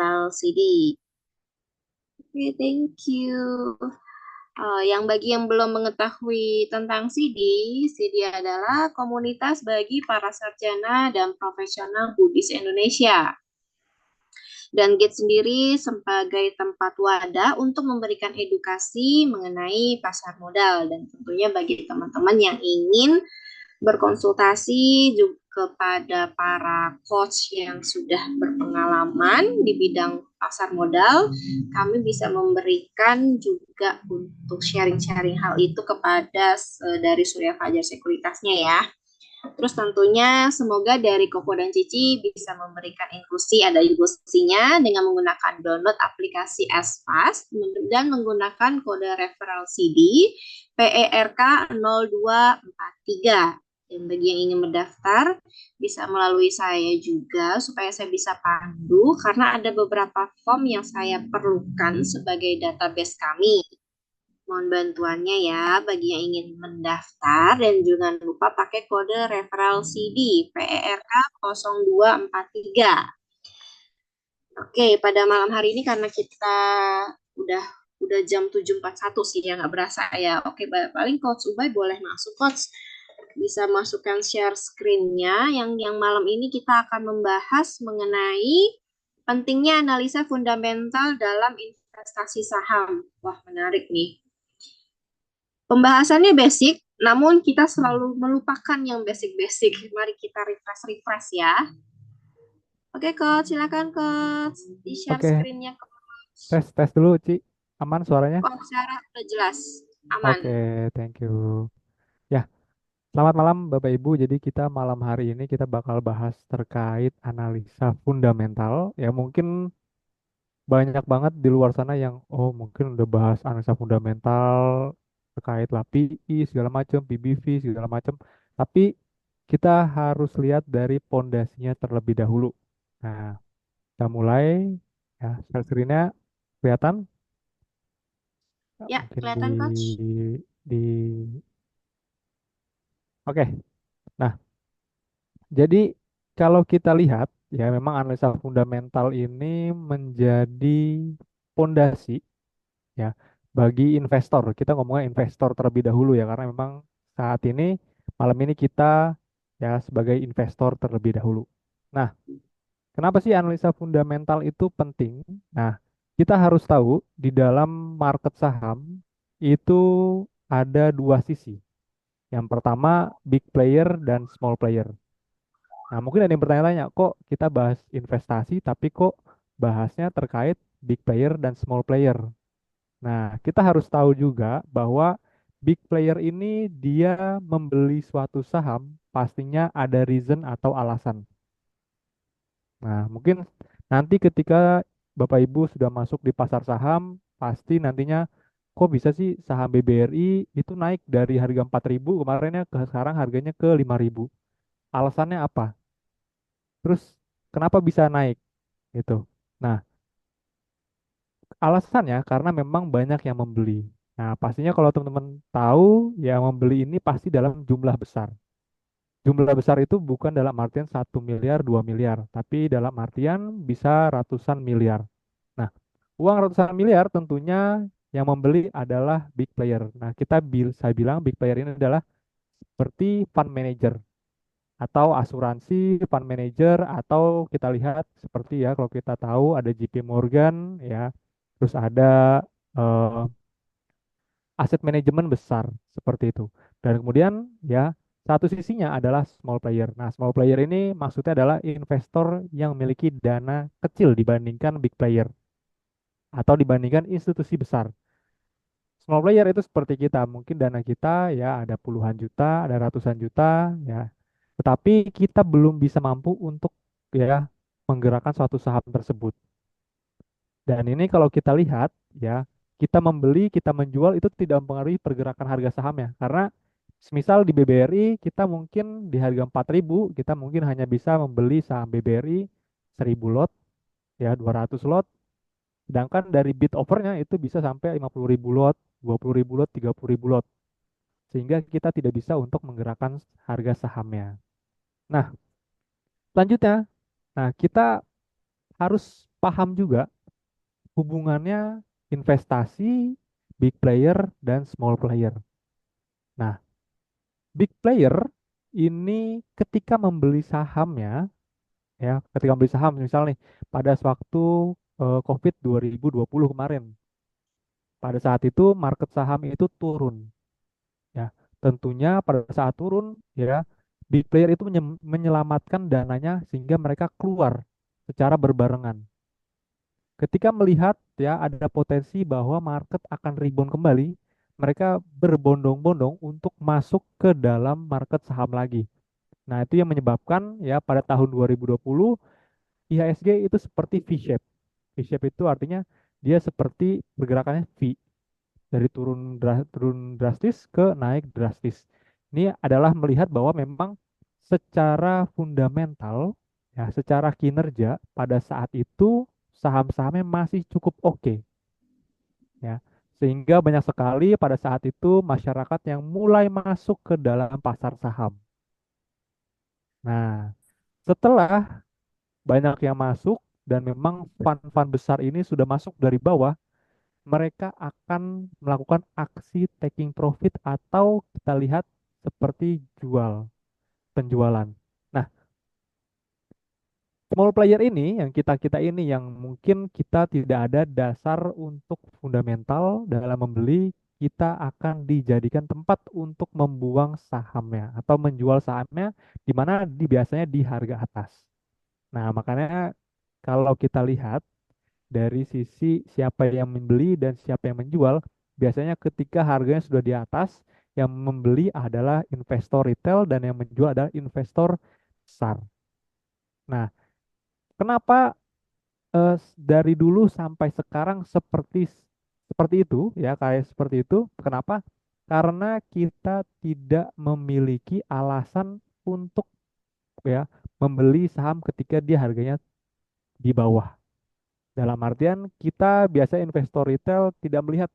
Fundamental CD. Oke, thank you. Yang bagi yang belum mengetahui tentang CD adalah komunitas bagi para sarjana dan profesional Buddhis Indonesia. Dan Gate sendiri sebagai tempat wadah untuk memberikan edukasi mengenai pasar modal dan tentunya bagi teman-teman yang ingin berkonsultasi juga kepada para coach yang sudah berpengalaman di bidang pasar modal, kami bisa memberikan juga untuk sharing-sharing hal itu kepada dari Surya Fajar Sekuritasnya ya. Terus tentunya semoga dari Koko dan Cici bisa memberikan inklusi, ada inklusinya dengan menggunakan download aplikasi Asfast dan menggunakan kode referral CD PERK 0243. Dan bagi yang ingin mendaftar bisa melalui saya juga supaya saya bisa pandu karena ada beberapa form yang saya perlukan sebagai database kami. Mohon bantuannya ya bagi yang ingin mendaftar dan jangan lupa pakai kode referral CD PERK 0243. Oke, pada malam hari ini karena kita udah udah jam 7.41 sih ya nggak berasa ya. Oke, paling Coach Ubay boleh masuk Coach. Bisa masukkan share screen-nya yang malam ini kita akan membahas mengenai pentingnya analisa fundamental dalam investasi saham. Wah, menarik nih. Pembahasannya basic, namun kita selalu melupakan yang basic-basic. Mari kita refresh-refresh ya. Oke, Coach, silakan Coach. Di-share Oke, screen-nya, Coach. tes dulu, Ci. Aman suaranya? Oh, secara udah jelas. Aman. Oke, thank you. Ya, selamat malam Bapak Ibu. Jadi kita malam hari ini kita bakal bahas terkait analisa fundamental. Ya, mungkin banyak banget di luar sana yang mungkin udah bahas analisa fundamental terkait lah PI segala macam, PBV segala macam. Tapi kita harus lihat dari pondasinya terlebih dahulu. Nah, kita mulai ya, share screen-nya kelihatan. Ya, Ya, mungkin kelihatan Coach. di Oke. Nah, jadi kalau kita lihat ya memang analisa fundamental ini menjadi pondasi ya bagi investor. Kita ngomongnya investor terlebih dahulu ya karena memang saat ini malam ini kita ya sebagai investor terlebih dahulu. Nah, kenapa sih analisa fundamental itu penting? Nah, kita harus tahu di dalam market saham itu ada dua sisi. Yang pertama big player dan small player. Nah, mungkin ada yang bertanya-tanya, kok kita bahas investasi tapi kok bahasnya terkait big player dan small player? Nah, kita harus tahu juga bahwa big player ini dia membeli suatu saham pastinya ada reason atau alasan. Nah, mungkin nanti ketika Bapak Ibu sudah masuk di pasar saham, pasti nantinya kok bisa sih saham BBRI itu naik dari harga 4.000 kemarinnya ke sekarang harganya ke 5.000. Alasannya apa? Terus kenapa bisa naik gitu? Nah, alasannya karena memang banyak yang membeli. Nah, pastinya kalau teman-teman tahu yang membeli ini pasti dalam jumlah besar. Jumlah besar itu bukan dalam artian 1 miliar, 2 miliar, tapi dalam artian bisa ratusan miliar. Nah, uang ratusan miliar tentunya yang membeli adalah big player. Nah, saya bilang big player ini adalah seperti fund manager atau asuransi fund manager atau kita lihat seperti ya kalau kita tahu ada JP Morgan ya, terus ada eh, aset manajemen besar seperti itu. Dan kemudian ya satu sisinya adalah small player. Nah, small player ini maksudnya adalah investor yang memiliki dana kecil dibandingkan big player atau dibandingkan institusi besar. Small player itu seperti kita, mungkin dana kita ya ada puluhan juta, ada ratusan juta ya. Tetapi kita belum bisa mampu untuk ya menggerakkan suatu saham tersebut. Dan ini kalau kita lihat ya, kita membeli, kita menjual itu tidak mempengaruhi pergerakan harga sahamnya. Karena semisal di BBRI kita mungkin di harga 4.000 kita mungkin hanya bisa membeli saham BBRI 1.000 lot ya 200 lot. Sedangkan dari bid overnya itu bisa sampai 50.000 lot, 20.000 lot, 30.000 lot. Sehingga kita tidak bisa untuk menggerakkan harga sahamnya. Nah, selanjutnya, nah kita harus paham juga hubungannya investasi, big player, dan small player. Nah, big player ini ketika membeli sahamnya, ya, ketika membeli saham, misal nih, pada waktu COVID 2020 kemarin, pada saat itu market saham itu turun, ya. Tentunya pada saat turun, ya, big player itu menyelamatkan dananya sehingga mereka keluar secara berbarengan. Ketika melihat ya ada potensi bahwa market akan rebound kembali, mereka berbondong-bondong untuk masuk ke dalam market saham lagi. Nah, itu yang menyebabkan ya pada tahun 2020 IHSG itu seperti V-shape. V-shape itu artinya dia seperti pergerakannya V, dari turun drastis ke naik drastis. Ini adalah melihat bahwa memang secara fundamental, ya, secara kinerja pada saat itu saham-sahamnya masih cukup oke, ya. Sehingga banyak sekali pada saat itu masyarakat yang mulai masuk ke dalam pasar saham. Nah, setelah banyak yang masuk dan memang fund-fund besar ini sudah masuk dari bawah, mereka akan melakukan aksi taking profit atau kita lihat seperti penjualan. Nah, small player ini yang kita-kita ini yang mungkin kita tidak ada dasar untuk fundamental dalam membeli, kita akan dijadikan tempat untuk membuang sahamnya atau menjual sahamnya di mana biasanya di harga atas. Nah, makanya kalau kita lihat dari sisi siapa yang membeli dan siapa yang menjual, biasanya ketika harganya sudah di atas, yang membeli adalah investor retail dan yang menjual adalah investor besar. Nah, kenapa dari dulu sampai sekarang seperti itu ya, kayak seperti itu? Kenapa? Karena kita tidak memiliki alasan untuk ya membeli saham ketika dia harganya di bawah. Dalam artian kita biasa investor retail tidak melihat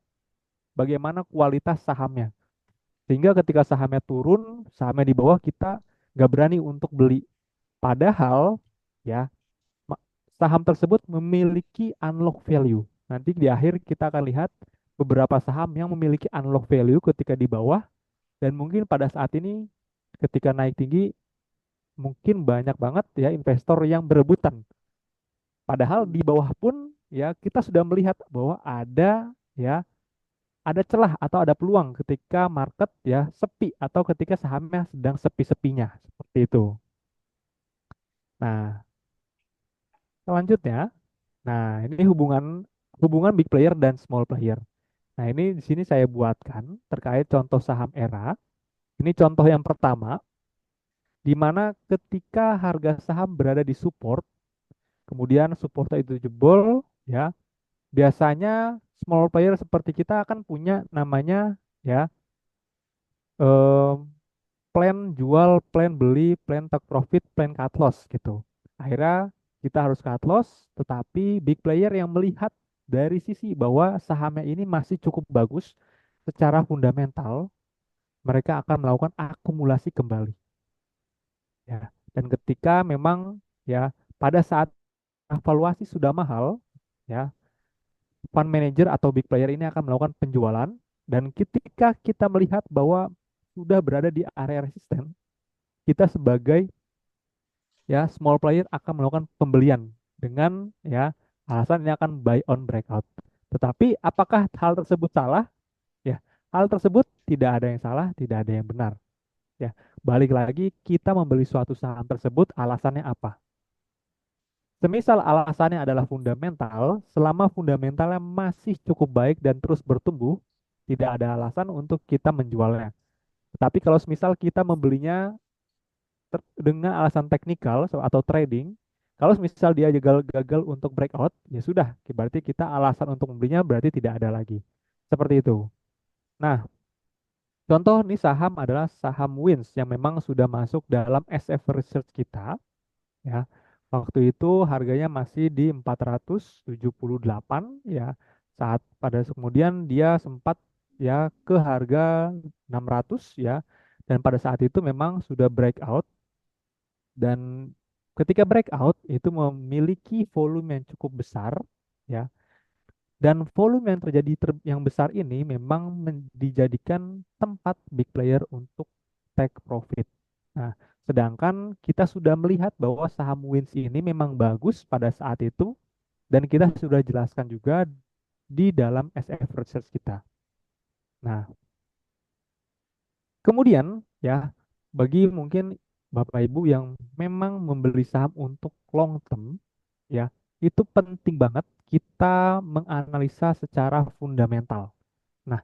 bagaimana kualitas sahamnya. Sehingga ketika sahamnya turun, sahamnya di bawah kita nggak berani untuk beli. Padahal ya ma- saham tersebut memiliki unlock value. Nanti di akhir kita akan lihat beberapa saham yang memiliki unlock value ketika di bawah dan mungkin pada saat ini ketika naik tinggi mungkin banyak banget ya investor yang berebutan. Padahal di bawah pun ya kita sudah melihat bahwa ya ada celah atau ada peluang ketika market ya sepi atau ketika sahamnya sedang sepi-sepinya seperti itu. Nah, selanjutnya, nah ini hubungan hubungan big player dan small player. Nah, ini di sini saya buatkan terkait contoh saham era. Ini contoh yang pertama, di mana ketika harga saham berada di support, kemudian support itu jebol, ya biasanya small player seperti kita akan punya namanya ya eh, plan jual, plan beli, plan take profit, plan cut loss gitu. Akhirnya kita harus cut loss, tetapi big player yang melihat dari sisi bahwa sahamnya ini masih cukup bagus secara fundamental, mereka akan melakukan akumulasi kembali. Ya. Dan ketika memang ya pada saat valuasi sudah mahal, ya fund manager atau big player ini akan melakukan penjualan dan ketika kita melihat bahwa sudah berada di area resisten, kita sebagai ya small player akan melakukan pembelian dengan ya alasan ini akan buy on breakout. Tetapi apakah hal tersebut salah? Ya, hal tersebut tidak ada yang salah, tidak ada yang benar. Ya, balik lagi kita membeli suatu saham tersebut alasannya apa? Semisal alasannya adalah fundamental, selama fundamentalnya masih cukup baik dan terus bertumbuh, tidak ada alasan untuk kita menjualnya. Tetapi kalau semisal kita membelinya dengan alasan teknikal atau trading, kalau misal dia gagal untuk breakout, ya sudah, berarti kita alasan untuk membelinya berarti tidak ada lagi. Seperti itu. Nah, contoh nih saham adalah saham Wins yang memang sudah masuk dalam SF Research kita, ya. Waktu itu harganya masih di 478 ya. Saat pada kemudian dia sempat ya ke harga 600 ya. Dan pada saat itu memang sudah breakout dan Ketika breakout itu memiliki volume yang cukup besar, ya, dan volume yang terjadi yang besar ini memang dijadikan tempat big player untuk take profit. Nah, sedangkan kita sudah melihat bahwa saham Wins ini memang bagus pada saat itu dan kita sudah jelaskan juga di dalam SF Research kita. Nah, kemudian ya, bagi mungkin Bapak Ibu yang memang membeli saham untuk long term, ya, itu penting banget kita menganalisa secara fundamental. Nah,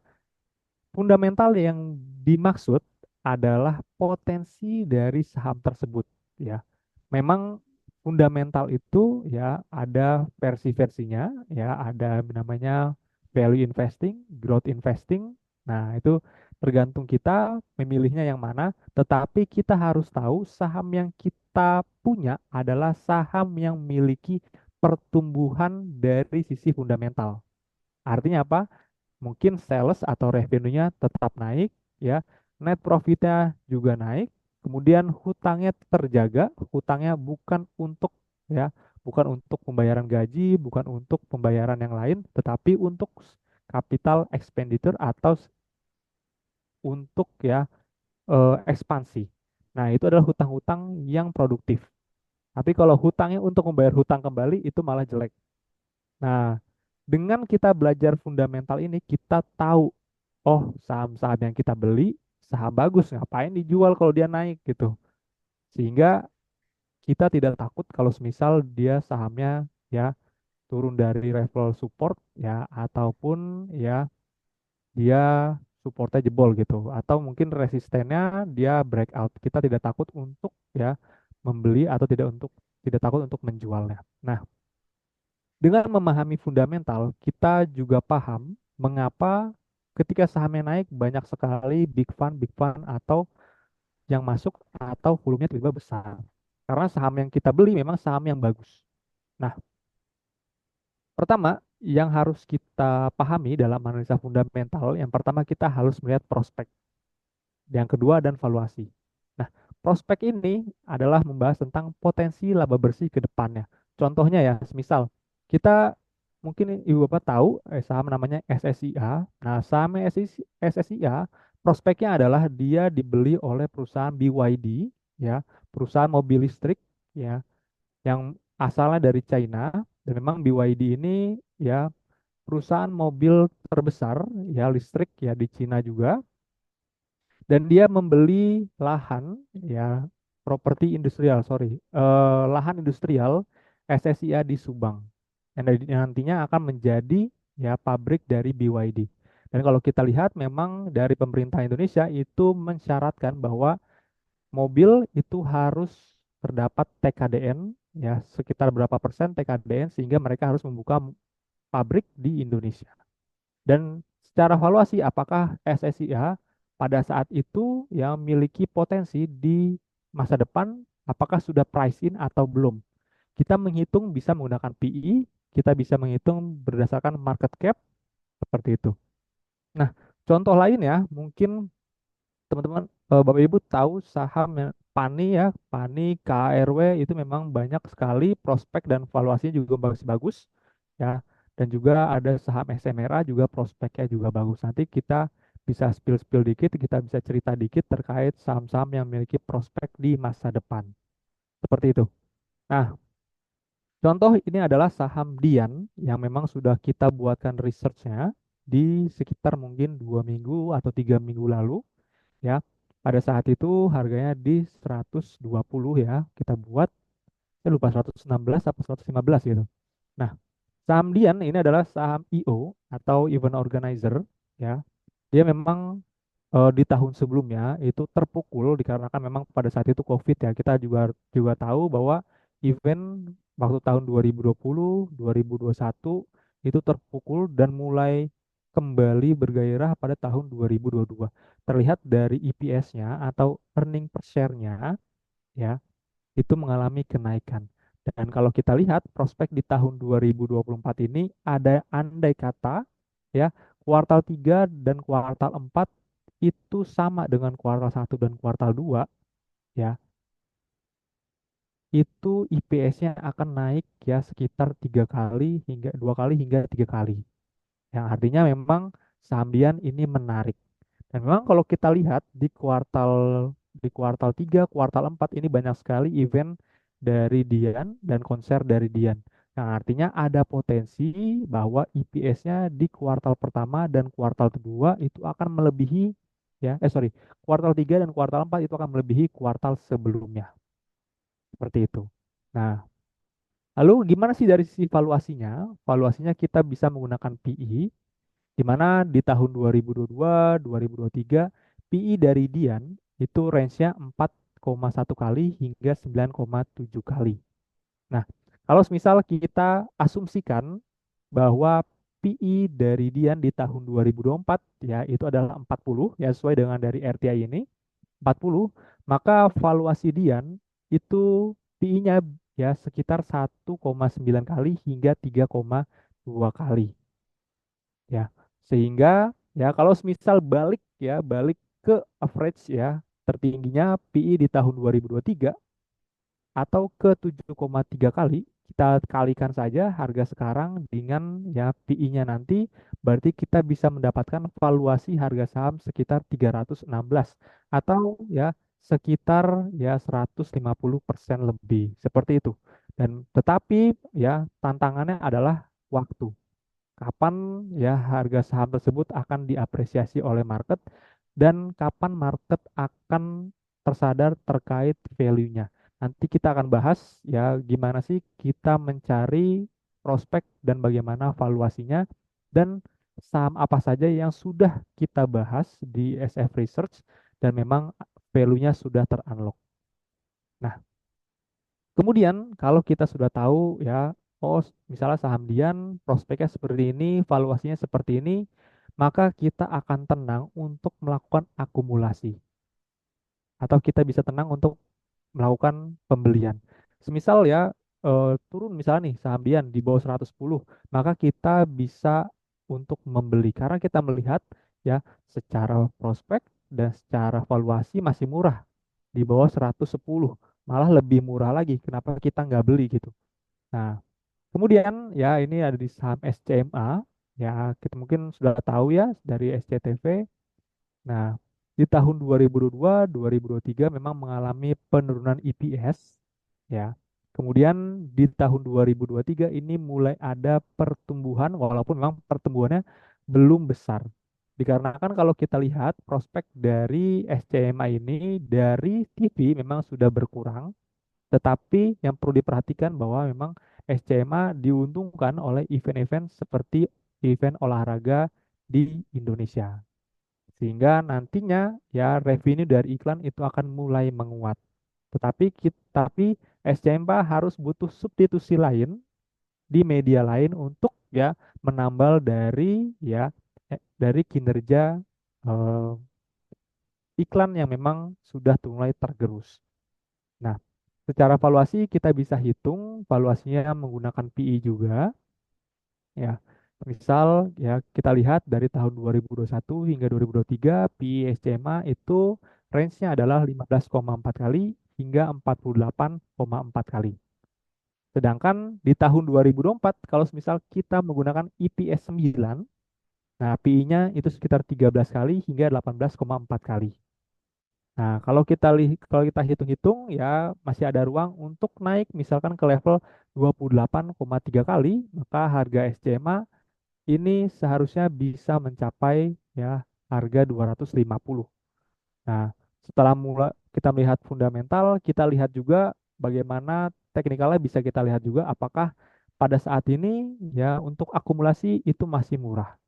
fundamental yang dimaksud adalah potensi dari saham tersebut, ya. Memang fundamental itu ya ada versi-versinya, ya, ada namanya value investing, growth investing. Nah, itu tergantung kita memilihnya yang mana, tetapi kita harus tahu saham yang kita punya adalah saham yang memiliki pertumbuhan dari sisi fundamental. Artinya apa? Mungkin sales atau revenue-nya tetap naik, ya, net profitnya juga naik, kemudian hutangnya terjaga, hutangnya bukan untuk, ya, bukan untuk pembayaran gaji, bukan untuk pembayaran yang lain, tetapi untuk capital expenditure atau untuk, ya, ekspansi. Nah, itu adalah hutang-hutang yang produktif. Tapi kalau hutangnya untuk membayar hutang kembali itu malah jelek. Nah, dengan kita belajar fundamental ini, kita tahu, oh, saham-saham yang kita beli saham bagus, ngapain dijual kalau dia naik gitu. Sehingga kita tidak takut kalau semisal dia sahamnya ya turun dari level support, ya, ataupun ya dia supportnya jebol gitu, atau mungkin resistennya dia breakout. Kita tidak takut untuk ya membeli atau tidak takut untuk menjualnya. Nah, dengan memahami fundamental, kita juga paham mengapa ketika sahamnya naik banyak sekali big fund atau yang masuk atau volumenya tiba-tiba besar. Karena saham yang kita beli memang saham yang bagus. Nah, pertama yang harus kita pahami dalam analisa fundamental, yang pertama kita harus melihat prospek. Yang kedua dan valuasi. Nah, prospek ini adalah membahas tentang potensi laba bersih ke depannya. Contohnya ya, misal kita mungkin Ibu Bapak tahu saham namanya SSIA. Nah, saham SSIA prospeknya adalah dia dibeli oleh perusahaan BYD, ya, perusahaan mobil listrik, ya, yang asalnya dari China, dan memang BYD ini ya perusahaan mobil terbesar ya listrik ya di Cina juga, dan dia membeli lahan ya properti industrial, sorry, lahan industrial SSIA di Subang yang nantinya akan menjadi ya pabrik dari BYD. Dan kalau kita lihat memang dari pemerintah Indonesia itu mensyaratkan bahwa mobil itu harus terdapat TKDN, ya, sekitar berapa persen TKDN sehingga mereka harus membuka pabrik di Indonesia. Dan secara valuasi apakah SSIA pada saat itu yang memiliki potensi di masa depan, apakah sudah price in atau belum? Kita menghitung bisa menggunakan PE, kita bisa menghitung berdasarkan market cap seperti itu. Nah, contoh lain ya, mungkin teman-teman, Bapak Ibu tahu saham PANI ya, PANI, KRW itu memang banyak sekali prospek dan valuasinya juga bagus-bagus ya. Dan juga ada saham SMRA juga prospeknya juga bagus. Nanti kita bisa spill-spill dikit, kita bisa cerita dikit terkait saham-saham yang memiliki prospek di masa depan. Seperti itu. Nah, contoh ini adalah saham Dian yang memang sudah kita buatkan researchnya di sekitar mungkin 2 minggu atau 3 minggu lalu, ya. Pada saat itu harganya di 120 ya, kita buat, saya lupa 116 atau 115 gitu. Nah, saham Dian ini adalah saham IO atau event organizer, ya. Dia memang di tahun sebelumnya itu terpukul dikarenakan memang pada saat itu COVID ya. Kita juga juga tahu bahwa event waktu tahun 2020, 2021 itu terpukul dan mulai kembali bergairah pada tahun 2022. Terlihat dari EPS-nya atau earning per share-nya ya, itu mengalami kenaikan. Dan kalau kita lihat prospek di tahun 2024 ini ada andai kata ya kuartal 3 dan kuartal 4 itu sama dengan kuartal 1 dan kuartal 2 ya. itu IPS-nya akan naik ya sekitar 2 kali hingga 3 kali. Yang artinya memang saham Dian ini menarik. Dan memang kalau kita lihat di kuartal 3, kuartal 4 ini banyak sekali event dari Dian dan konser dari Dian. Yang artinya ada potensi bahwa EPS-nya di kuartal pertama dan kuartal kedua itu akan melebihi kuartal 3 dan kuartal 4 itu akan melebihi kuartal sebelumnya. Seperti itu. Nah, lalu gimana sih dari sisi valuasinya? Valuasinya kita bisa menggunakan PE di mana di tahun 2022, 2023 PI dari Dian itu range-nya 4,1 kali hingga 9,7 kali. Nah, kalau misal kita asumsikan bahwa PI dari Dian di tahun 2024 ya itu adalah 40 ya sesuai dengan dari RTI ini 40, maka valuasi Dian itu PI-nya ya sekitar 1,9 kali hingga 3,2 kali. Ya, sehingga ya kalau misal balik ke average ya tertingginya PI di tahun 2023 atau ke 7,3 kali, kita kalikan saja harga sekarang dengan ya PI-nya nanti, berarti kita bisa mendapatkan valuasi harga saham sekitar 316 atau ya sekitar ya 150% lebih seperti itu. Dan tetapi ya tantangannya adalah waktu, kapan ya harga saham tersebut akan diapresiasi oleh market dan kapan market akan tersadar terkait value-nya. Nanti kita akan bahas ya gimana sih kita mencari prospek dan bagaimana valuasinya dan saham apa saja yang sudah kita bahas di SF Research dan memang value-nya sudah terunlock. Nah, kemudian kalau kita sudah tahu ya, oh misalnya saham Dian prospeknya seperti ini, valuasinya seperti ini, maka kita akan tenang untuk melakukan akumulasi atau kita bisa tenang untuk melakukan pembelian. Semisal ya turun misalnya nih saham Dian di bawah 110, maka kita bisa untuk membeli karena kita melihat ya secara prospek dan secara valuasi masih murah di bawah 110, malah lebih murah lagi. Kenapa kita nggak beli gitu? Nah, kemudian ya ini ada di saham SCMA, ya kita mungkin sudah tahu ya dari SCTV. Nah, di tahun 2022, 2023 memang mengalami penurunan EPS ya. Kemudian di tahun 2023 ini mulai ada pertumbuhan walaupun memang pertumbuhannya belum besar. Dikarenakan kalau kita lihat prospek dari SCMA ini dari TV memang sudah berkurang, tetapi yang perlu diperhatikan bahwa memang SCMA diuntungkan oleh event-event seperti event olahraga di Indonesia. Sehingga nantinya ya revenue dari iklan itu akan mulai menguat. Tapi SCMA harus butuh substitusi lain di media lain untuk ya menambal dari kinerja eh, iklan yang memang sudah mulai tergerus. Nah, secara valuasi kita bisa hitung valuasinya menggunakan PI juga ya. Misal ya kita lihat dari tahun 2021 hingga 2023 PI SCMA itu range-nya adalah 15,4 kali hingga 48,4 kali. Sedangkan di tahun 2024 kalau misal kita menggunakan EPS 9, nah PI-nya itu sekitar 13 kali hingga 18,4 kali. Nah, kalau kita hitung-hitung ya masih ada ruang untuk naik misalkan ke level 28,3 kali, maka harga SCMA ini seharusnya bisa mencapai ya harga 250. Nah, setelah kita melihat fundamental, kita lihat juga bagaimana teknikalnya bisa kita lihat juga apakah pada saat ini ya untuk akumulasi itu masih murah.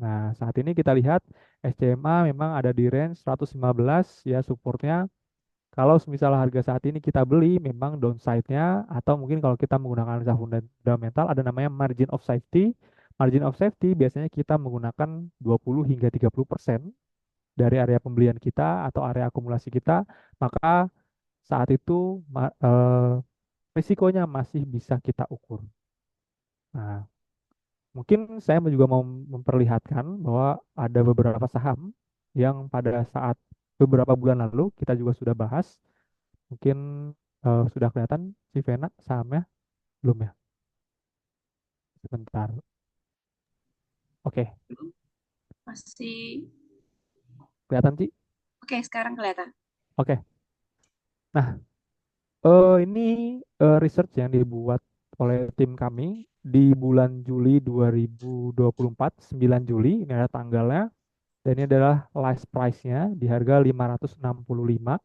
Nah, saat ini kita lihat SCMA memang ada di range 115 ya supportnya. Kalau misal harga saat ini kita beli memang downside-nya atau mungkin kalau kita menggunakan analisa fundamental ada namanya margin of safety. Margin of safety biasanya kita menggunakan 20 hingga 30% dari area pembelian kita atau area akumulasi kita, maka saat itu risikonya masih bisa kita ukur. Nah, mungkin saya juga mau memperlihatkan bahwa ada beberapa saham yang pada saat beberapa bulan lalu kita juga sudah bahas. Mungkin Sudah kelihatan si Vena sahamnya? Belum ya? Sebentar. Oke, Masih. kelihatan sih? Oke, sekarang kelihatan. Oke. Nah, ini research yang dibuat oleh tim kami di bulan Juli 2024, 9 Juli, ini ada tanggalnya, dan ini adalah list price-nya di harga 565.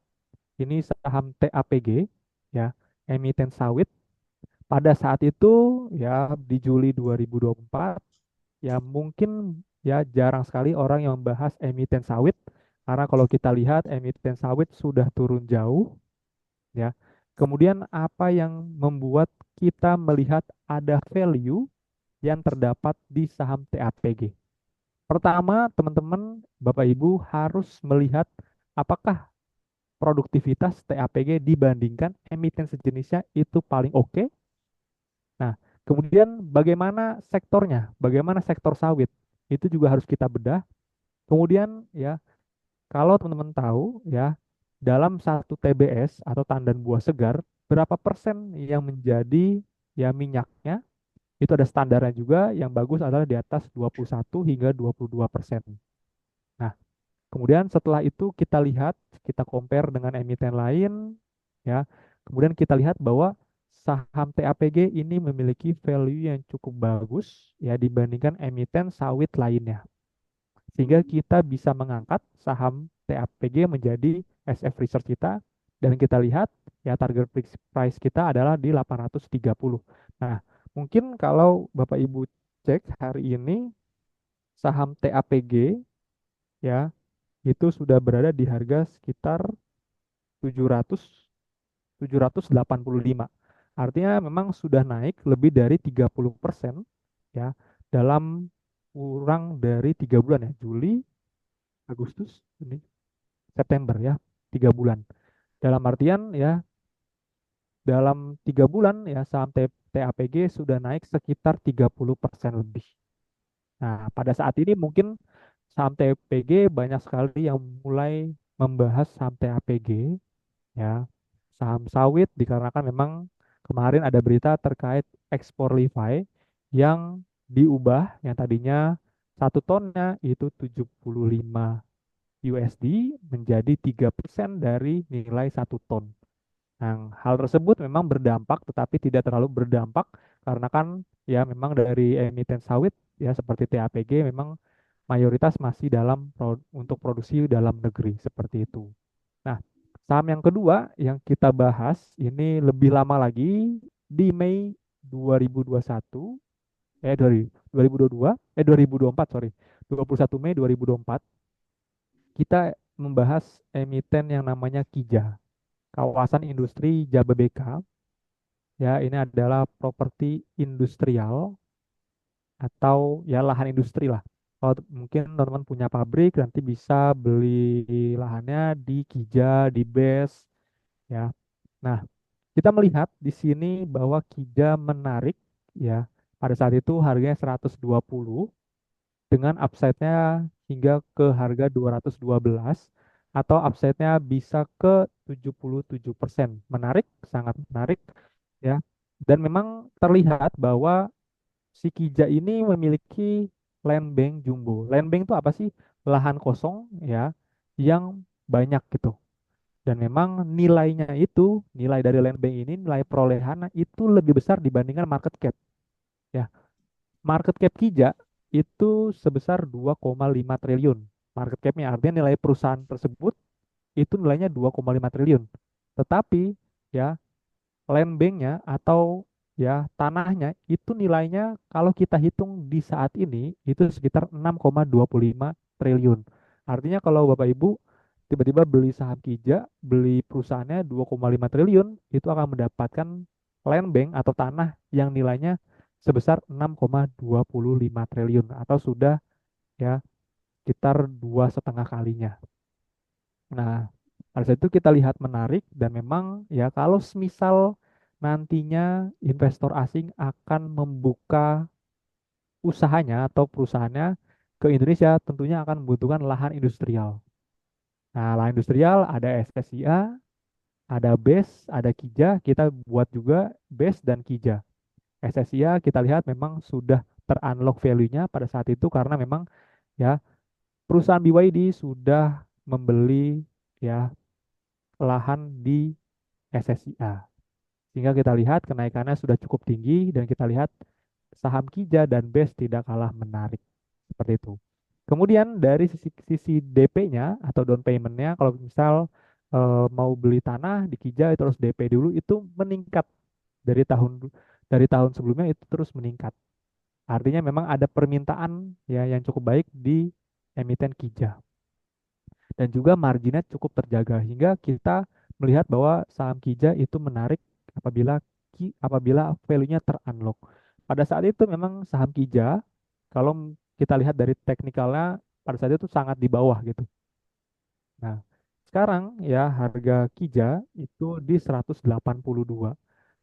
Ini saham TAPG, ya, emiten sawit. Pada saat itu, ya, di Juli 2024, ya mungkin ya jarang sekali orang yang membahas emiten sawit, karena kalau kita lihat emiten sawit sudah turun jauh, ya. Kemudian apa yang membuat kita melihat ada value yang terdapat di saham TAPG? Pertama, teman-teman, Bapak Ibu harus melihat apakah produktivitas TAPG dibandingkan emiten sejenisnya itu paling oke. Nah, kemudian bagaimana sektornya? Bagaimana sektor sawit? Itu juga harus kita bedah. Kemudian ya, kalau teman-teman tahu ya, dalam satu TBS atau tandan buah segar, berapa persen yang menjadi ya minyaknya, itu ada standarnya juga, yang bagus adalah di atas 21 hingga 22%. Nah, kemudian setelah itu kita lihat, kita compare dengan emiten lain, ya. Kemudian kita lihat bahwa saham TAPG ini memiliki value yang cukup bagus ya dibandingkan emiten sawit lainnya. Sehingga kita bisa mengangkat saham TAPG menjadi SF research kita, dan kita lihat ya target price kita adalah di 830. Nah, mungkin kalau Bapak Ibu cek hari ini saham TAPG ya itu sudah berada di harga sekitar 700 785. Artinya memang sudah naik lebih dari 30% ya dalam kurang dari 3 bulan ya, Juli, Agustus, ini September ya, 3 bulan. Dalam artian ya dalam 3 bulan ya saham TAPG sudah naik sekitar 30% lebih. Nah, pada saat ini mungkin saham TAPG banyak sekali yang mulai membahas saham TAPG ya, saham sawit, dikarenakan memang kemarin ada berita terkait ekspor Levi yang diubah, yang tadinya 1 tonnya itu 75 USD menjadi 3% dari nilai 1 ton. Nah, hal tersebut memang berdampak, tetapi tidak terlalu berdampak karena kan ya memang dari emiten sawit ya seperti TAPG memang mayoritas masih untuk produksi dalam negeri seperti itu. Nah, saham yang kedua yang kita bahas ini lebih lama lagi, di Mei 2021, dari 2022, 2024, sorry, 21 Mei 2024, kita membahas emiten yang namanya KIJA, kawasan industri Jababeka. Ya, ini adalah properti industrial atau ya lahan industri lah. Kalau mungkin teman-teman punya pabrik, nanti bisa beli lahannya di KIJA, di BES, ya. Nah, kita melihat di sini bahwa KIJA menarik ya. Pada saat itu harganya 120 dengan upside-nya hingga ke harga 212 atau upside-nya bisa ke 77%. Menarik, sangat menarik ya. Dan memang terlihat bahwa si Kija ini memiliki land bank jumbo. Land bank itu apa sih? Lahan kosong ya yang banyak gitu. Dan memang nilainya itu, nilai dari land bank ini, nilai perolehan itu lebih besar dibandingkan market cap. Ya, market cap Kija itu sebesar 2,5 triliun. Market capnya artinya nilai perusahaan tersebut itu nilainya 2,5 triliun. Tetapi ya land banknya atau ya tanahnya itu nilainya kalau kita hitung di saat ini itu sekitar 6,25 triliun. Artinya kalau Bapak Ibu tiba-tiba beli saham Kija, beli perusahaannya 2,5 triliun, itu akan mendapatkan land bank atau tanah yang nilainya sebesar 6,25 triliun atau sudah ya sekitar 2,5 kalinya. Nah, pada saat itu kita lihat menarik, dan memang ya kalau semisal nantinya investor asing akan membuka usahanya atau perusahaannya ke Indonesia, tentunya akan membutuhkan lahan industrial. Nah, lahan industrial ada SSIA, Ada base, ada Kija, kita buat juga base dan Kija. SSIA kita lihat memang sudah terunlock value-nya pada saat itu karena memang ya perusahaan BYD sudah membeli ya lahan di SSIA. Sehingga kita lihat kenaikannya sudah cukup tinggi dan kita lihat saham Kija dan BES tidak kalah menarik. Seperti itu. Kemudian dari sisi DP-nya atau down payment-nya, kalau misal mau beli tanah di Kija itu harus DP dulu, itu meningkat dari tahun sebelumnya itu terus meningkat. Artinya memang ada permintaan ya yang cukup baik di emiten Kija dan juga marginnya cukup terjaga hingga kita melihat bahwa saham Kija itu menarik apabila value-nya terunlock. Pada saat itu memang saham Kija kalau kita lihat dari teknikalnya pada saat itu sangat di bawah gitu. Nah, sekarang ya harga Kija itu di 182.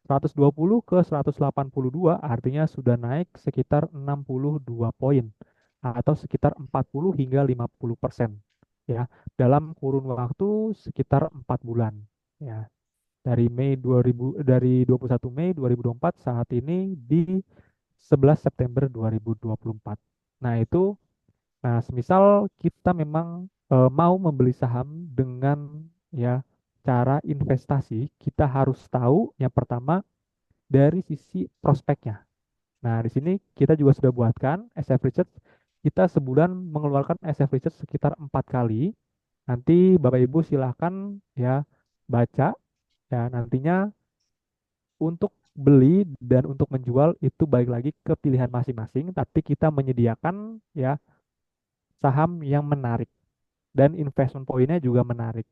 120 ke 182 artinya sudah naik sekitar 62 poin atau sekitar 40 hingga 50% ya dalam kurun waktu sekitar 4 bulan ya dari Mei 2000 dari 21 Mei 2024 saat ini di 11 September 2024. Nah, itu semisal kita memang mau membeli saham dengan ya cara investasi, kita harus tahu yang pertama dari sisi prospeknya. Nah, di sini kita juga sudah buatkan SF Research. Kita sebulan mengeluarkan SF Research sekitar 4 kali. Nanti Bapak Ibu silakan ya baca ya nantinya untuk beli dan untuk menjual itu balik lagi ke pilihan masing-masing, tapi kita menyediakan ya saham yang menarik dan investment poinnya juga menarik.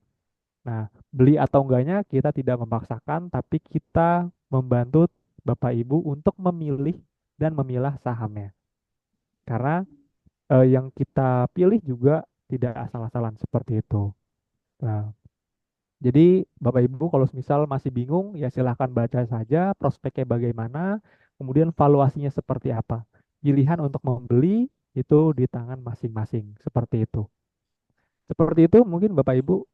Nah, beli atau enggaknya kita tidak memaksakan, tapi kita membantu Bapak Ibu untuk memilih dan memilah sahamnya. Karena yang kita pilih juga tidak asal-asalan seperti itu. Nah, jadi Bapak Ibu kalau misal masih bingung ya silahkan baca saja prospeknya bagaimana, kemudian valuasinya seperti apa. Pilihan untuk membeli itu di tangan masing-masing seperti itu. Seperti itu mungkin Bapak Ibu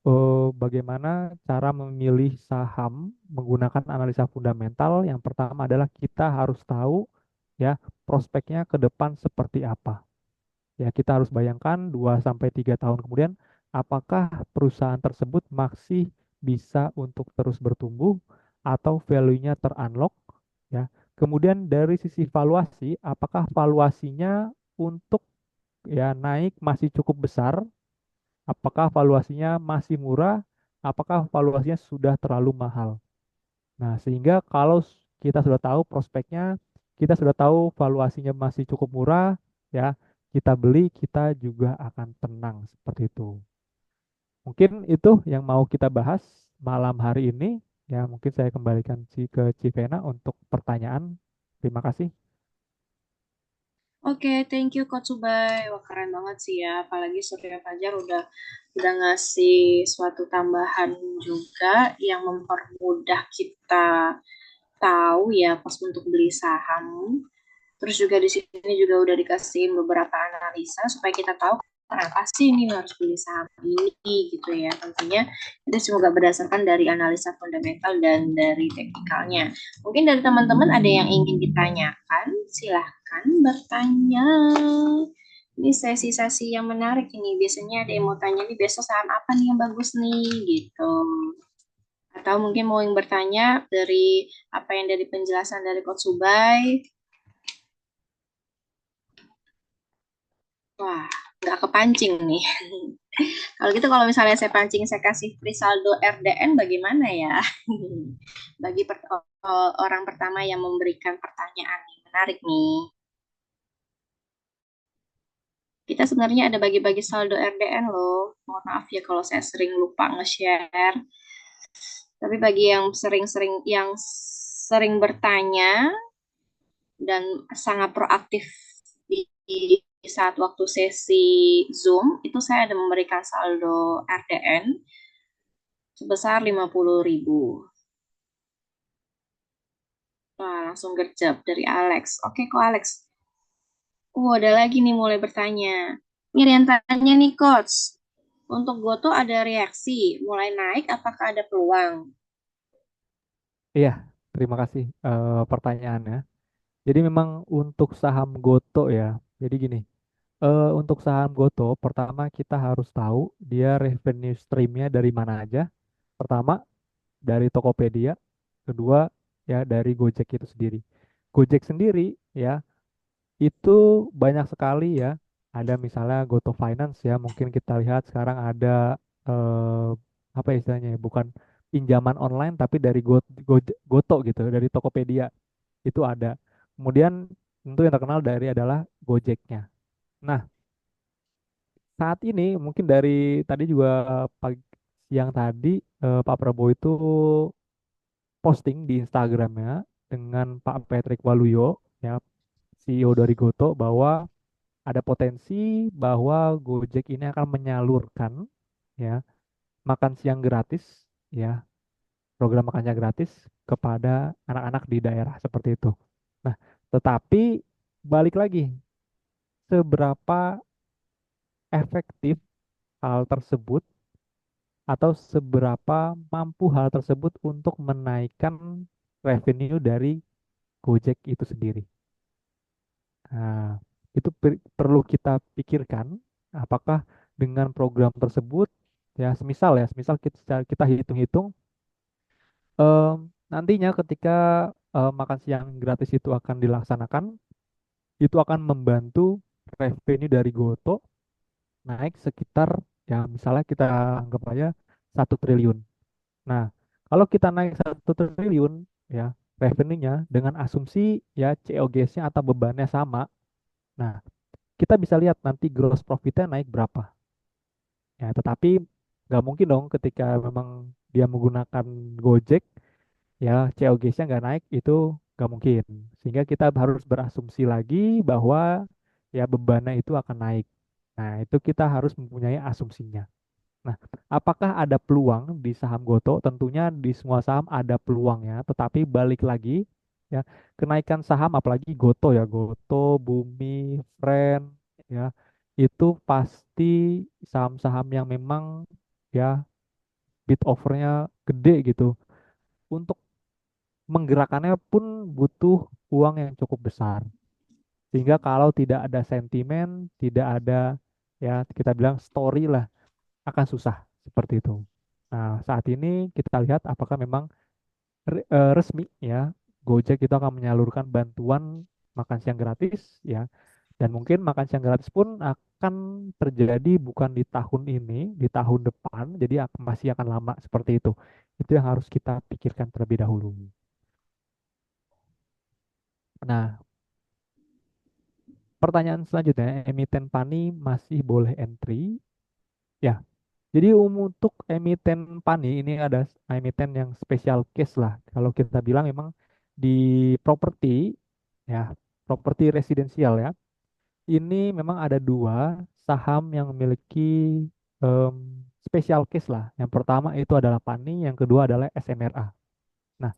bagaimana cara memilih saham menggunakan analisa fundamental. Yang pertama adalah kita harus tahu ya prospeknya ke depan seperti apa. Ya kita harus bayangkan 2 sampai 3 tahun kemudian apakah perusahaan tersebut masih bisa untuk terus bertumbuh atau value-nya terunlock ya. Kemudian dari sisi valuasi apakah valuasinya untuk ya naik masih cukup besar. Apakah valuasinya masih murah? Apakah valuasinya sudah terlalu mahal? Nah, sehingga kalau kita sudah tahu prospeknya, kita sudah tahu valuasinya masih cukup murah, ya, kita beli, kita juga akan tenang seperti itu. Mungkin itu yang mau kita bahas malam hari ini. Ya, mungkin saya kembalikan ke Civena untuk pertanyaan. Terima kasih. Oke, thank you Coach Subay. Wah, keren banget sih ya. Apalagi Surya Fajar udah ngasih suatu tambahan juga yang mempermudah kita tahu ya pas untuk beli saham. Terus juga di sini juga udah dikasih beberapa analisa supaya kita tahu kenapa sih ini harus beli saham ini gitu ya. Tentunya itu semoga berdasarkan dari analisa fundamental dan dari teknikalnya. Mungkin dari teman-teman ada yang ingin ditanyakan, silahkan bertanya. Ini sesi-sesi yang menarik ini. Biasanya ada yang mau tanya nih besok saham apa nih yang bagus nih gitu. Atau mungkin mau yang bertanya dari apa yang dari penjelasan dari Coach Subay. Wah, nggak kepancing nih. Kalau gitu kalau misalnya saya pancing, saya kasih free saldo RDN bagaimana ya? Bagi orang pertama yang memberikan pertanyaan nih, menarik nih. Kita sebenarnya ada bagi-bagi saldo RDN loh. Mohon maaf ya kalau saya sering lupa nge-share. Tapi bagi yang sering bertanya dan sangat proaktif di saat waktu sesi Zoom, itu saya ada memberikan saldo RDN sebesar 50.000. Wah, langsung gercep dari Alex. Oke kok Alex. Ada lagi nih mulai bertanya. Ini Rian tanya nih Coach. Untuk Goto ada reaksi, mulai naik apakah ada peluang? Iya, terima kasih pertanyaannya. Jadi memang untuk saham Goto ya. Jadi gini, untuk saham Goto, pertama kita harus tahu dia revenue streamnya dari mana aja. Pertama, dari Tokopedia. Kedua, ya dari Gojek itu sendiri. Gojek sendiri ya, itu banyak sekali ya. Ada misalnya Goto Finance ya, mungkin kita lihat sekarang ada eh, apa istilahnya ya, bukan pinjaman online tapi dari Goto gitu, dari Tokopedia itu ada. Kemudian tentu yang terkenal dari adalah Gojeknya. Nah, saat ini mungkin dari tadi juga pagi siang tadi Pak Prabowo itu posting di Instagramnya dengan Pak Patrick Waluyo ya, CEO dari Goto, bahwa ada potensi bahwa Gojek ini akan menyalurkan ya makan siang gratis ya, program makan siang gratis kepada anak-anak di daerah seperti itu. Nah, tetapi balik lagi, seberapa efektif hal tersebut atau seberapa mampu hal tersebut untuk menaikkan revenue dari Gojek itu sendiri. Nah, itu perlu kita pikirkan apakah dengan program tersebut ya, semisal kita hitung-hitung nantinya ketika makan siang gratis itu akan dilaksanakan, itu akan membantu revenue dari Goto naik sekitar, ya misalnya kita anggap aja 1 triliun. Nah, kalau kita naik 1 triliun ya revenue-nya dengan asumsi ya COGS-nya atau bebannya sama, nah kita bisa lihat nanti gross profit-nya naik berapa. Ya, tetapi nggak mungkin dong ketika memang dia menggunakan Gojek, ya COGS-nya nggak naik, itu nggak mungkin. Sehingga kita harus berasumsi lagi bahwa ya bebannya itu akan naik. Nah, itu kita harus mempunyai asumsinya. Nah, apakah ada peluang di saham Goto? Tentunya di semua saham ada peluang ya, tetapi balik lagi ya, kenaikan saham apalagi Goto ya, Goto, Bumi, Friend ya, itu pasti saham-saham yang memang ya bid overnya gede gitu. Untuk menggerakkannya pun butuh uang yang cukup besar. Sehingga kalau tidak ada sentimen, tidak ada ya kita bilang story lah, akan susah seperti itu. Nah, saat ini kita lihat apakah memang resmi ya Gojek itu akan menyalurkan bantuan makan siang gratis ya, dan mungkin makan siang gratis pun akan terjadi bukan di tahun ini, di tahun depan, jadi masih akan lama seperti itu. Itu yang harus kita pikirkan terlebih dahulu. Nah, pertanyaan selanjutnya, emiten PANI masih boleh entry? Ya, jadi untuk emiten PANI ini ada emiten yang special case lah. Kalau kita bilang memang di properti ya, properti residensial ya. Ini memang ada dua saham yang memiliki em, special case lah. Yang pertama itu adalah PANI, yang kedua adalah SMRA. Nah,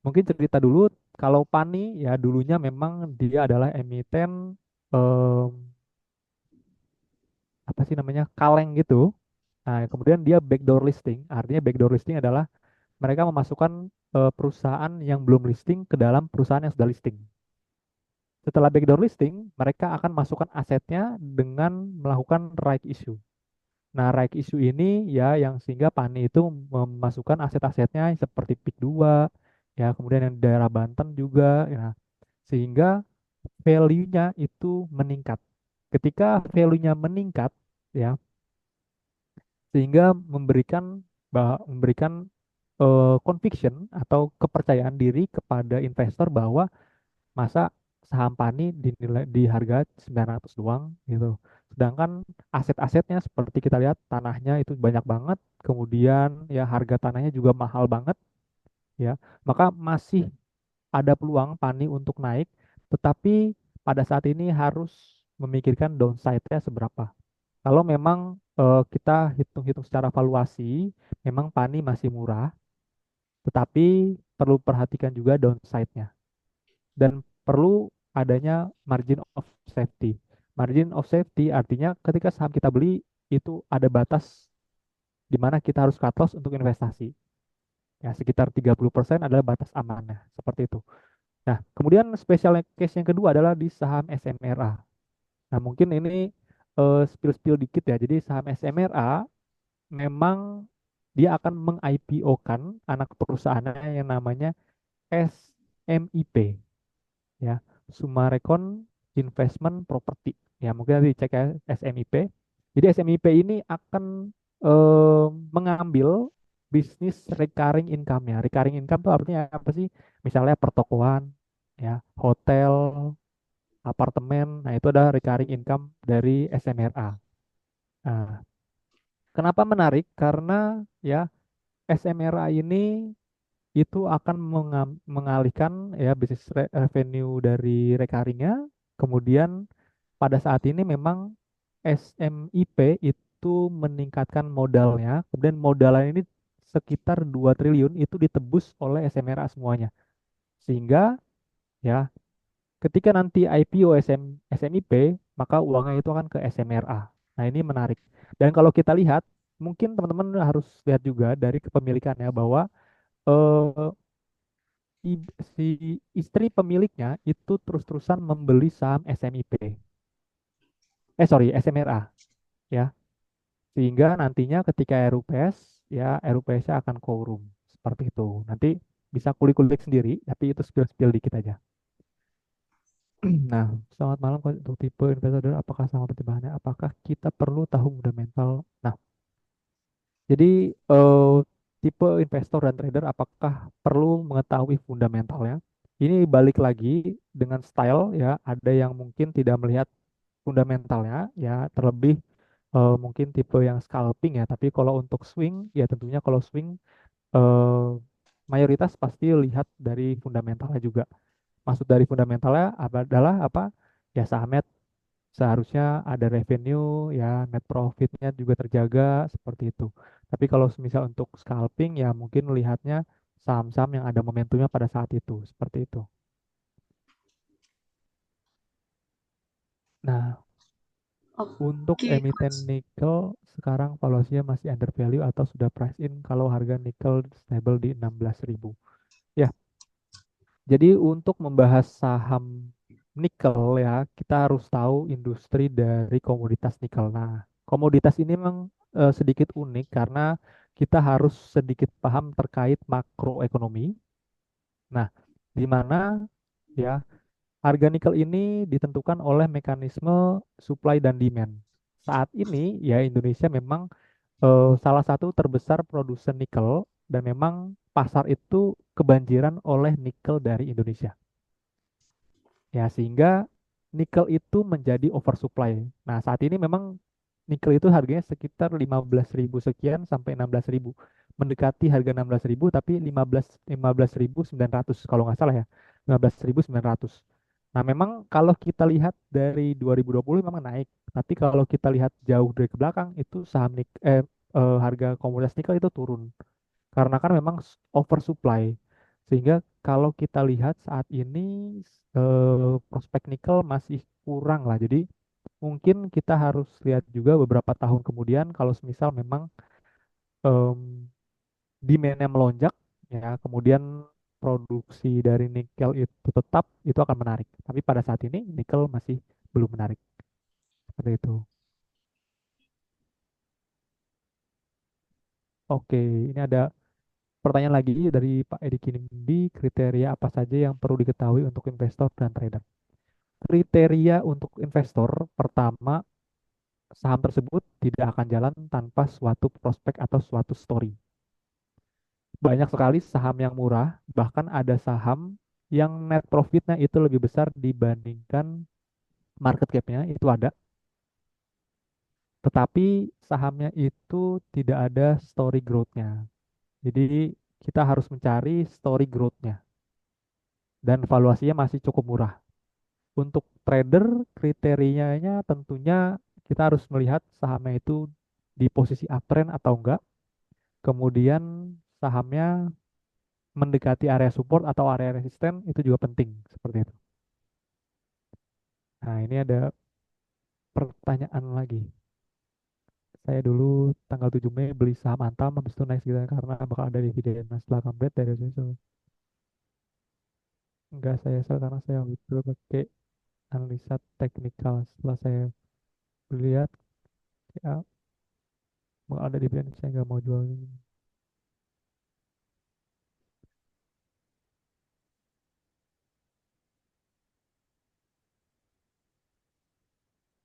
mungkin cerita dulu, kalau PANI ya dulunya memang dia adalah emiten em, apa sih namanya, kaleng gitu. Nah, kemudian dia backdoor listing. Artinya backdoor listing adalah mereka memasukkan perusahaan yang belum listing ke dalam perusahaan yang sudah listing. Setelah backdoor listing, mereka akan masukkan asetnya dengan melakukan right issue. Nah, right issue ini ya yang sehingga PANI itu memasukkan aset-asetnya seperti PIK 2, ya, kemudian yang di daerah Banten juga, ya, sehingga value-nya itu meningkat. Ketika value-nya meningkat, ya, sehingga memberikan conviction atau kepercayaan diri kepada investor bahwa masa saham PANI dinilai di harga 900 doang gitu. Sedangkan aset-asetnya seperti kita lihat tanahnya itu banyak banget, kemudian ya harga tanahnya juga mahal banget ya. Maka masih ada peluang PANI untuk naik, tetapi pada saat ini harus memikirkan downside-nya seberapa. Kalau memang kita hitung-hitung secara valuasi, memang PANI masih murah, tetapi perlu perhatikan juga downside-nya. Dan perlu adanya margin of safety. Margin of safety artinya ketika saham kita beli itu ada batas di mana kita harus cut loss untuk investasi. Ya, sekitar 30% adalah batas amannya, seperti itu. Nah, kemudian special case yang kedua adalah di saham SMRA. Nah, mungkin ini spill-spill dikit ya. Jadi saham SMRA memang dia akan meng-IPO-kan anak perusahaannya yang namanya SMIP, ya, Summarecon Investment Property. Ya, mungkin nanti cek ya SMIP. Jadi SMIP ini akan mengambil bisnis recurring income-nya. Recurring income itu artinya apa sih? Misalnya pertokoan, ya, hotel, apartemen. Nah, itu ada recurring income dari SMRA. Nah, kenapa menarik? Karena ya SMRA ini itu akan mengalihkan ya bisnis revenue dari recurringnya. Kemudian pada saat ini memang SMIP itu meningkatkan modalnya. Kemudian modalnya ini sekitar 2 triliun itu ditebus oleh SMRA semuanya. Sehingga ya ketika nanti IPO SMIP, maka uangnya itu akan ke SMRA. Nah, ini menarik. Dan kalau kita lihat, mungkin teman-teman harus lihat juga dari kepemilikannya bahwa eh, si istri pemiliknya itu terus-terusan membeli saham SMIP. Sorry, SMRA, ya. Sehingga nantinya ketika RUPS, ya RUPS-nya akan quorum. Seperti itu. Nanti bisa kulik-kulik sendiri, tapi itu spill-spill dikit aja. Nah, selamat malam untuk tipe investor. Apakah sama pertimbangannya? Apakah kita perlu tahu fundamental? Nah, jadi tipe investor dan trader apakah perlu mengetahui fundamentalnya? Ini balik lagi dengan style ya. Ada yang mungkin tidak melihat fundamentalnya ya, terlebih mungkin tipe yang scalping ya. Tapi kalau untuk swing ya tentunya kalau swing eh, mayoritas pasti lihat dari fundamentalnya juga. Maksud dari fundamentalnya adalah apa? Ya sahamnya seharusnya ada revenue ya, net profitnya juga terjaga seperti itu. Tapi kalau misal untuk scalping ya mungkin lihatnya saham-saham yang ada momentumnya pada saat itu seperti itu. Nah, untuk Oke, emiten Coach. nikel sekarang valuasinya masih under value atau sudah price in kalau harga nikel stable di 16.000. Ya, jadi untuk membahas saham nikel ya, kita harus tahu industri dari komoditas nikel. Nah, komoditas ini memang sedikit unik karena kita harus sedikit paham terkait makroekonomi. Nah, di mana ya harga nikel ini ditentukan oleh mekanisme supply dan demand. Saat ini ya Indonesia memang salah satu terbesar produsen nikel dan memang pasar itu kebanjiran oleh nikel dari Indonesia. Ya, sehingga nikel itu menjadi oversupply. Nah, saat ini memang nikel itu harganya sekitar 15.000 sekian sampai 16.000. Mendekati harga 16.000 tapi 15.900 kalau nggak salah ya. 15.900. Nah, memang kalau kita lihat dari 2020 memang naik, tapi kalau kita lihat jauh dari ke belakang itu harga komoditas nikel itu turun karena kan memang oversupply. Sehingga kalau kita lihat saat ini prospek nikel masih kurang lah. Jadi mungkin kita harus lihat juga beberapa tahun kemudian kalau semisal memang em, demand-nya melonjak ya, kemudian produksi dari nikel itu tetap itu akan menarik. Tapi pada saat ini nikel masih belum menarik. Seperti itu. Oke, ini ada pertanyaan lagi dari Pak Edi Kinindi, kriteria apa saja yang perlu diketahui untuk investor dan trader? Kriteria untuk investor, pertama, saham tersebut tidak akan jalan tanpa suatu prospek atau suatu story. Banyak sekali saham yang murah, bahkan ada saham yang net profitnya itu lebih besar dibandingkan market cap-nya, itu ada. Tetapi sahamnya itu tidak ada story growth-nya. Jadi kita harus mencari story growth-nya dan valuasinya masih cukup murah. Untuk trader, kriterianya tentunya kita harus melihat sahamnya itu di posisi uptrend atau enggak. Kemudian sahamnya mendekati area support atau area resisten itu juga penting seperti itu. Nah, ini ada pertanyaan lagi. Saya dulu tanggal 7 Mei beli saham Antam, habis itu naik sekitar karena bakal ada dividen. Nah, setelah comeback dari situ, enggak saya sell karena saya waktu itu pakai analisa teknikal. Setelah saya lihat ya bakal ada dividen, saya nggak mau jual.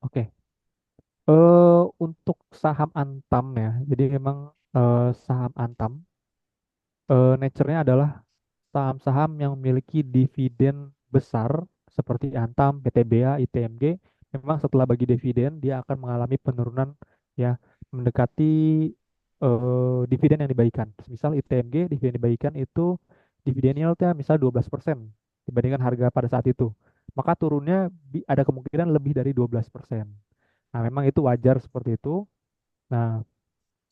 Oke, untuk saham Antam ya, jadi memang saham Antam nature-nya adalah saham-saham yang memiliki dividen besar seperti Antam, PTBA, ITMG, memang setelah bagi dividen dia akan mengalami penurunan ya mendekati dividen yang dibagikan. Misal ITMG dividen dibagikan itu dividen yieldnya misal 12% dibandingkan harga pada saat itu. Maka turunnya ada kemungkinan lebih dari 12%. Nah, memang itu wajar seperti itu. Nah,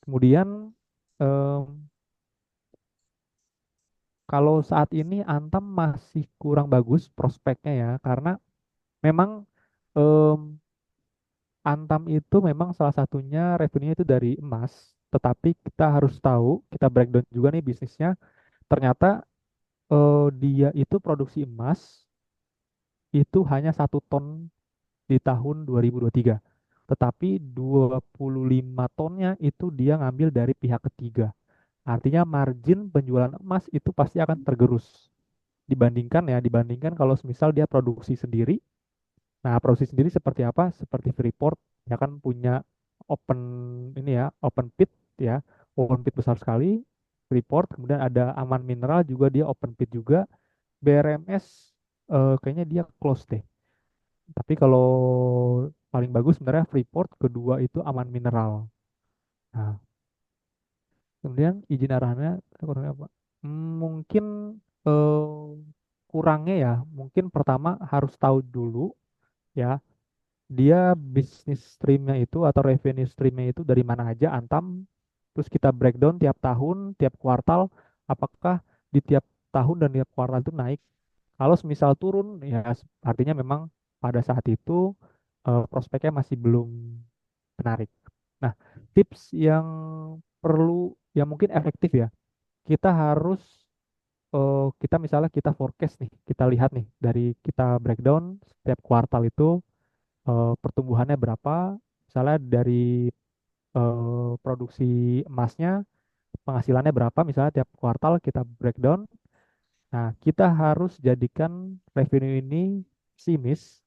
kemudian em, kalau saat ini Antam masih kurang bagus prospeknya ya, karena memang em, Antam itu memang salah satunya revenue itu dari emas, tetapi kita harus tahu, kita breakdown juga nih bisnisnya, ternyata dia itu produksi emas itu hanya 1 ton di tahun 2023, tetapi 25 tonnya itu dia ngambil dari pihak ketiga. Artinya margin penjualan emas itu pasti akan tergerus dibandingkan kalau misal dia produksi sendiri. Nah, produksi sendiri seperti apa? Seperti Freeport ya kan punya open ini ya, open pit ya, open pit besar sekali. Freeport, kemudian ada Aman Mineral juga dia open pit juga. BRMS kayaknya dia close deh. Tapi kalau paling bagus sebenarnya Freeport, kedua itu Aman Mineral. Nah, kemudian izin arahannya kurangnya apa? Mungkin eh, kurangnya ya, mungkin pertama harus tahu dulu ya dia bisnis streamnya itu atau revenue streamnya itu dari mana aja Antam, terus kita breakdown tiap tahun, tiap kuartal, apakah di tiap tahun dan tiap kuartal itu naik. Kalau semisal turun ya artinya memang pada saat itu prospeknya masih belum menarik. Nah, tips yang perlu yang mungkin efektif ya, kita harus kita misalnya kita forecast nih, kita lihat nih dari kita breakdown setiap kuartal itu pertumbuhannya berapa, misalnya dari produksi emasnya penghasilannya berapa, misalnya tiap kuartal kita breakdown. Nah, kita harus jadikan revenue ini simis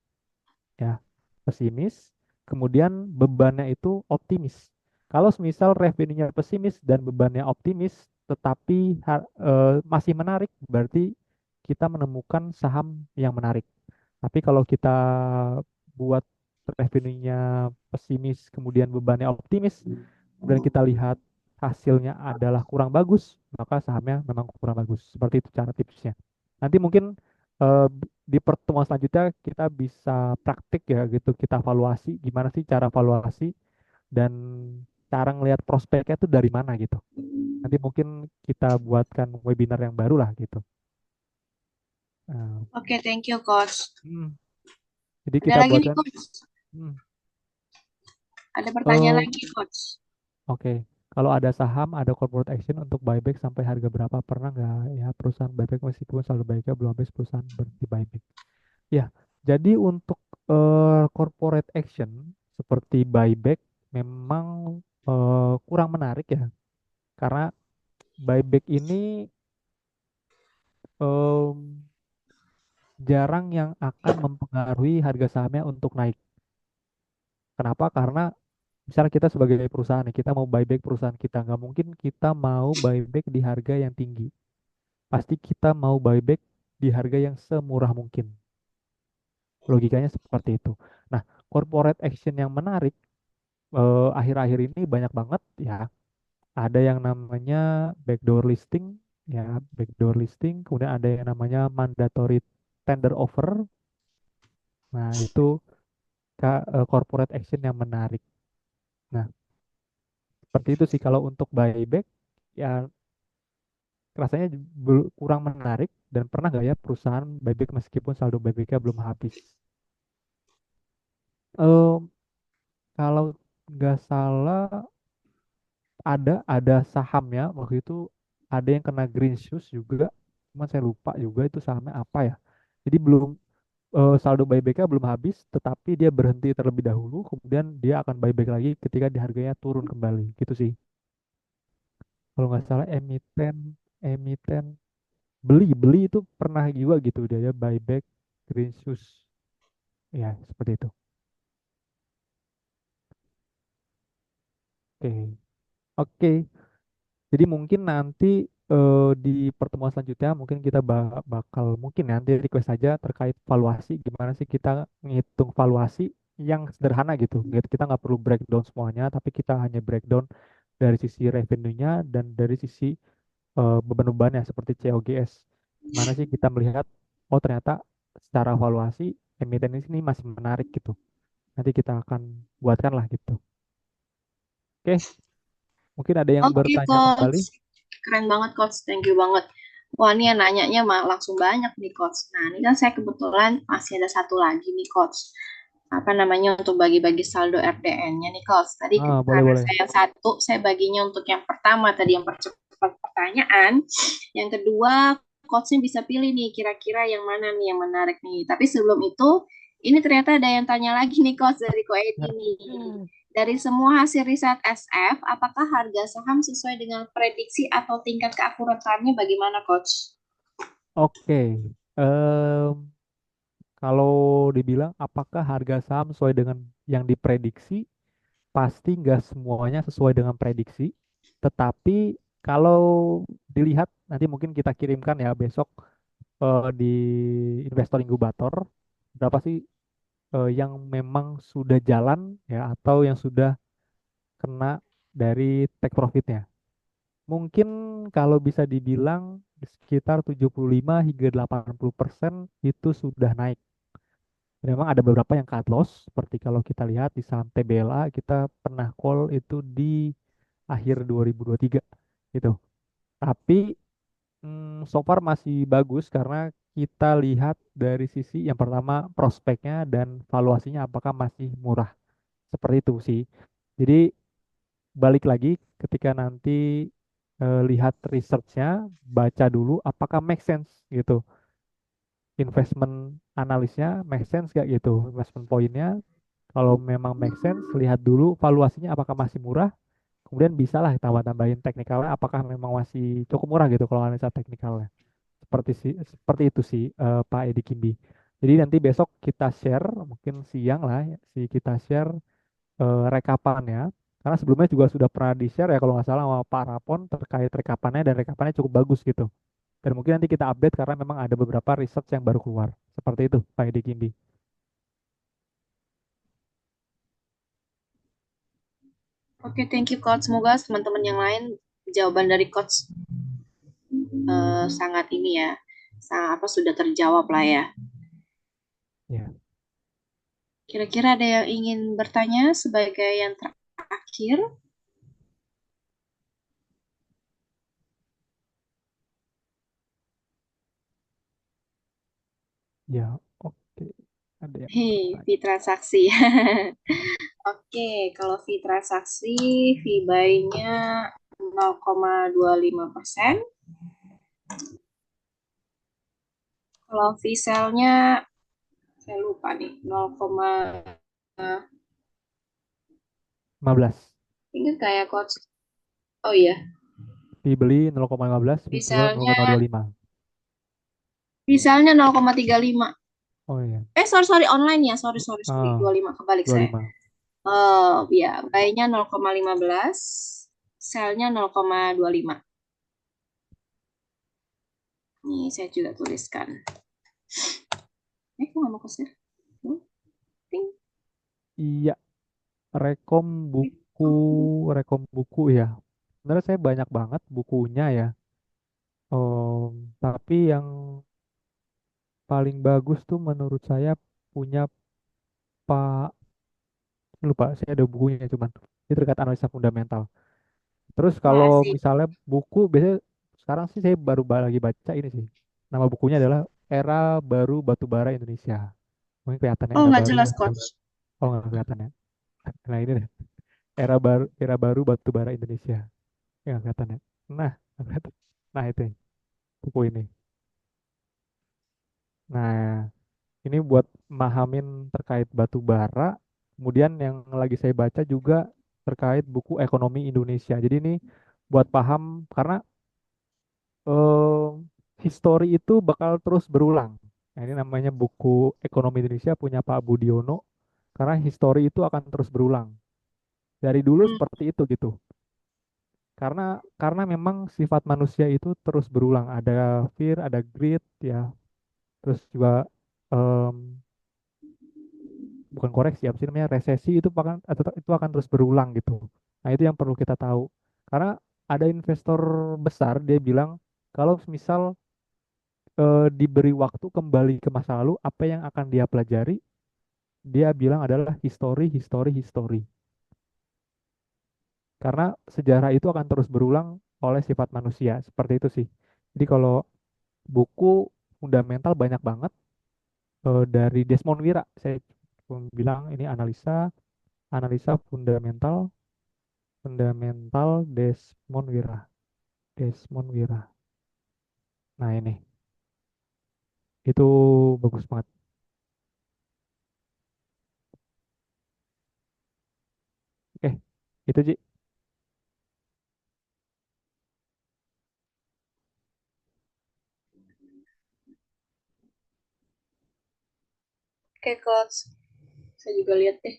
ya, pesimis, kemudian bebannya itu optimis. Kalau misal revenue-nya pesimis dan bebannya optimis, tetapi masih menarik, berarti kita menemukan saham yang menarik. Tapi kalau kita buat revenue-nya pesimis, kemudian bebannya optimis, dan kita lihat hasilnya adalah kurang bagus, maka sahamnya memang kurang bagus. Seperti itu cara tipsnya. Nanti mungkin di pertemuan selanjutnya kita bisa praktik ya gitu, kita evaluasi gimana sih cara evaluasi dan cara ngelihat prospeknya itu dari mana gitu. Nanti mungkin kita buatkan webinar yang baru lah gitu. Nah, Oke, thank you, Coach. hmm, jadi Ada kita lagi nih, buatkan. Coach. hmm, Ada pertanyaan eh, lagi, Coach. Oke, kalau ada saham, ada corporate action untuk buyback sampai harga berapa? Pernah nggak ya perusahaan buyback meskipun saldo baiknya belum habis perusahaan berhenti buyback? Ya, jadi untuk corporate action seperti buyback memang kurang menarik ya, karena buyback ini em, jarang yang akan mempengaruhi harga sahamnya untuk naik. Kenapa? Karena misalnya kita sebagai perusahaan nih, kita mau buyback perusahaan kita, nggak mungkin kita mau buyback di harga yang tinggi. Pasti kita mau buyback di harga yang semurah mungkin. Logikanya seperti itu. Nah, corporate action yang menarik akhir-akhir ini banyak banget ya. Ada yang namanya backdoor listing, ya, backdoor listing. Kemudian ada yang namanya mandatory tender offer. Nah, itu corporate action yang menarik. Nah, seperti itu sih kalau untuk buyback ya rasanya kurang menarik. Dan pernah nggak ya perusahaan buyback meskipun saldo buybacknya belum habis? Eh, kalau nggak salah ada sahamnya waktu itu, ada yang kena green shoes juga, cuman saya lupa juga itu sahamnya apa ya. Jadi belum, saldo buybacknya belum habis, tetapi dia berhenti terlebih dahulu, kemudian dia akan buyback lagi ketika di harganya turun kembali gitu sih. Kalau nggak salah emiten emiten beli beli itu pernah juga gitu, dia buyback green shoes, ya seperti itu. Oke. Oke, jadi mungkin nanti, di pertemuan selanjutnya mungkin kita bakal mungkin ya nanti request aja terkait valuasi, gimana sih kita ngitung valuasi yang sederhana gitu. Kita nggak perlu breakdown semuanya, tapi kita hanya breakdown dari sisi revenue-nya dan dari sisi, beban-bebannya seperti COGS. Gimana sih kita melihat, oh ternyata secara valuasi emiten ini masih menarik gitu. Nanti kita akan buatkan lah gitu. Oke, mungkin ada yang Oke, bertanya kembali. Coach. Keren banget, Coach. Thank you banget. Wah, ini yang nanyanya mah langsung banyak nih, Coach. Nah, ini kan saya kebetulan masih ada satu lagi nih, Coach. Apa namanya, untuk bagi-bagi saldo RDN-nya nih, Coach. Tadi Ah, boleh karena boleh. saya yang satu, saya baginya untuk yang pertama tadi, yang percepat pertanyaan. Yang kedua, Coachnya bisa pilih nih, kira-kira yang mana nih yang menarik nih. Tapi sebelum itu, ini ternyata ada yang tanya lagi nih, Coach, dari Ko Edi nih. Dari semua hasil riset SF, apakah harga saham sesuai dengan prediksi atau tingkat keakuratannya bagaimana, Coach? Oke, kalau dibilang apakah harga saham sesuai dengan yang diprediksi, pasti nggak semuanya sesuai dengan prediksi. Tetapi kalau dilihat nanti mungkin kita kirimkan ya besok, di investor inkubator, berapa sih, yang memang sudah jalan ya atau yang sudah kena dari take profitnya. Mungkin kalau bisa dibilang sekitar 75 hingga 80% itu sudah naik. Memang ada beberapa yang cut loss, seperti kalau kita lihat di saham TBLA, kita pernah call itu di akhir 2023 gitu. Tapi, so far masih bagus karena kita lihat dari sisi yang pertama prospeknya dan valuasinya apakah masih murah. Seperti itu sih. Jadi balik lagi ketika nanti, lihat researchnya, baca dulu apakah make sense gitu. Investment analisnya make sense gak gitu. Investment poinnya kalau memang make sense, lihat dulu valuasinya apakah masih murah. Kemudian bisa lah tambah-tambahin teknikalnya apakah memang masih cukup murah gitu kalau analisa teknikalnya. Seperti itu sih, Pak Edi Kimbi. Jadi nanti besok kita share, mungkin siang lah ya, kita share, rekapannya. Karena sebelumnya juga sudah pernah di-share ya kalau nggak salah sama Pak Rapon terkait rekapannya, dan rekapannya cukup bagus gitu. Dan mungkin nanti kita update karena memang ada beberapa research yang baru keluar. Seperti itu, Pak Edi Kimbi. Oke, thank you, Coach. Semoga teman-teman yang lain jawaban dari Coach sangat ini ya, sangat apa sudah terjawab lah ya. Ya, Kira-kira ada yang ingin bertanya sebagai yang terakhir? ya, oke. Ada yang Hei, bertanya. fee transaksi. Oke, kalau fee transaksi, fee buy-nya 0,25%. Kalau fee sell-nya, saya lupa nih, 0, 15. ingat kayak coach. Oh iya, Fee beli 0,15, fee jual misalnya 0,25. misalnya 0,35. Oh iya. Sorry, sorry, online ya. Sorry, sorry, sorry. Ah, 25, kebalik saya. 25. Oh, ya. Buy-nya 0,15, sell-nya 0,25. Nih, saya juga tuliskan. Kok nggak mau ke-share? Hmm, ting. Iya, rekom buku, rekom buku ya. Sebenarnya saya banyak banget bukunya ya. Tapi yang paling bagus tuh menurut saya punya Pak, lupa, saya ada bukunya cuman. Ini terkait analisa fundamental. Terus Wah, kalau asik. misalnya buku, biasanya sekarang sih saya baru lagi baca ini sih. Nama bukunya adalah Era Baru Batubara Indonesia. Mungkin kelihatannya Oh, era nggak baru jelas, atau, coach. oh nggak kelihatan ya. Nah ini deh. era baru batu bara Indonesia. Ya, kelihatan ya. Nah, kelihatan. Nah itu buku ini. Nah, ini buat mahamin terkait batu bara. Kemudian yang lagi saya baca juga terkait buku ekonomi Indonesia. Jadi ini buat paham karena eh, history itu bakal terus berulang. Nah, ini namanya buku ekonomi Indonesia punya Pak Budiono. Karena history itu akan terus berulang. Dari dulu Hmm, seperti itu gitu. Karena memang sifat manusia itu terus berulang. Ada fear, ada greed, ya. Terus juga em, bukan koreksi, apa sih namanya, resesi itu akan terus berulang gitu. Nah, itu yang perlu kita tahu. Karena ada investor besar dia bilang kalau misal diberi waktu kembali ke masa lalu, apa yang akan dia pelajari? Dia bilang adalah history, history, history. Karena sejarah itu akan terus berulang oleh sifat manusia. Seperti itu sih. Jadi kalau buku fundamental banyak banget dari Desmond Wira. Saya bilang ini analisa, analisa fundamental, fundamental Desmond Wira. Desmond Wira. Nah ini, itu bagus banget. Oke, itu Ji. Oke, Coach. Saya juga lihat deh.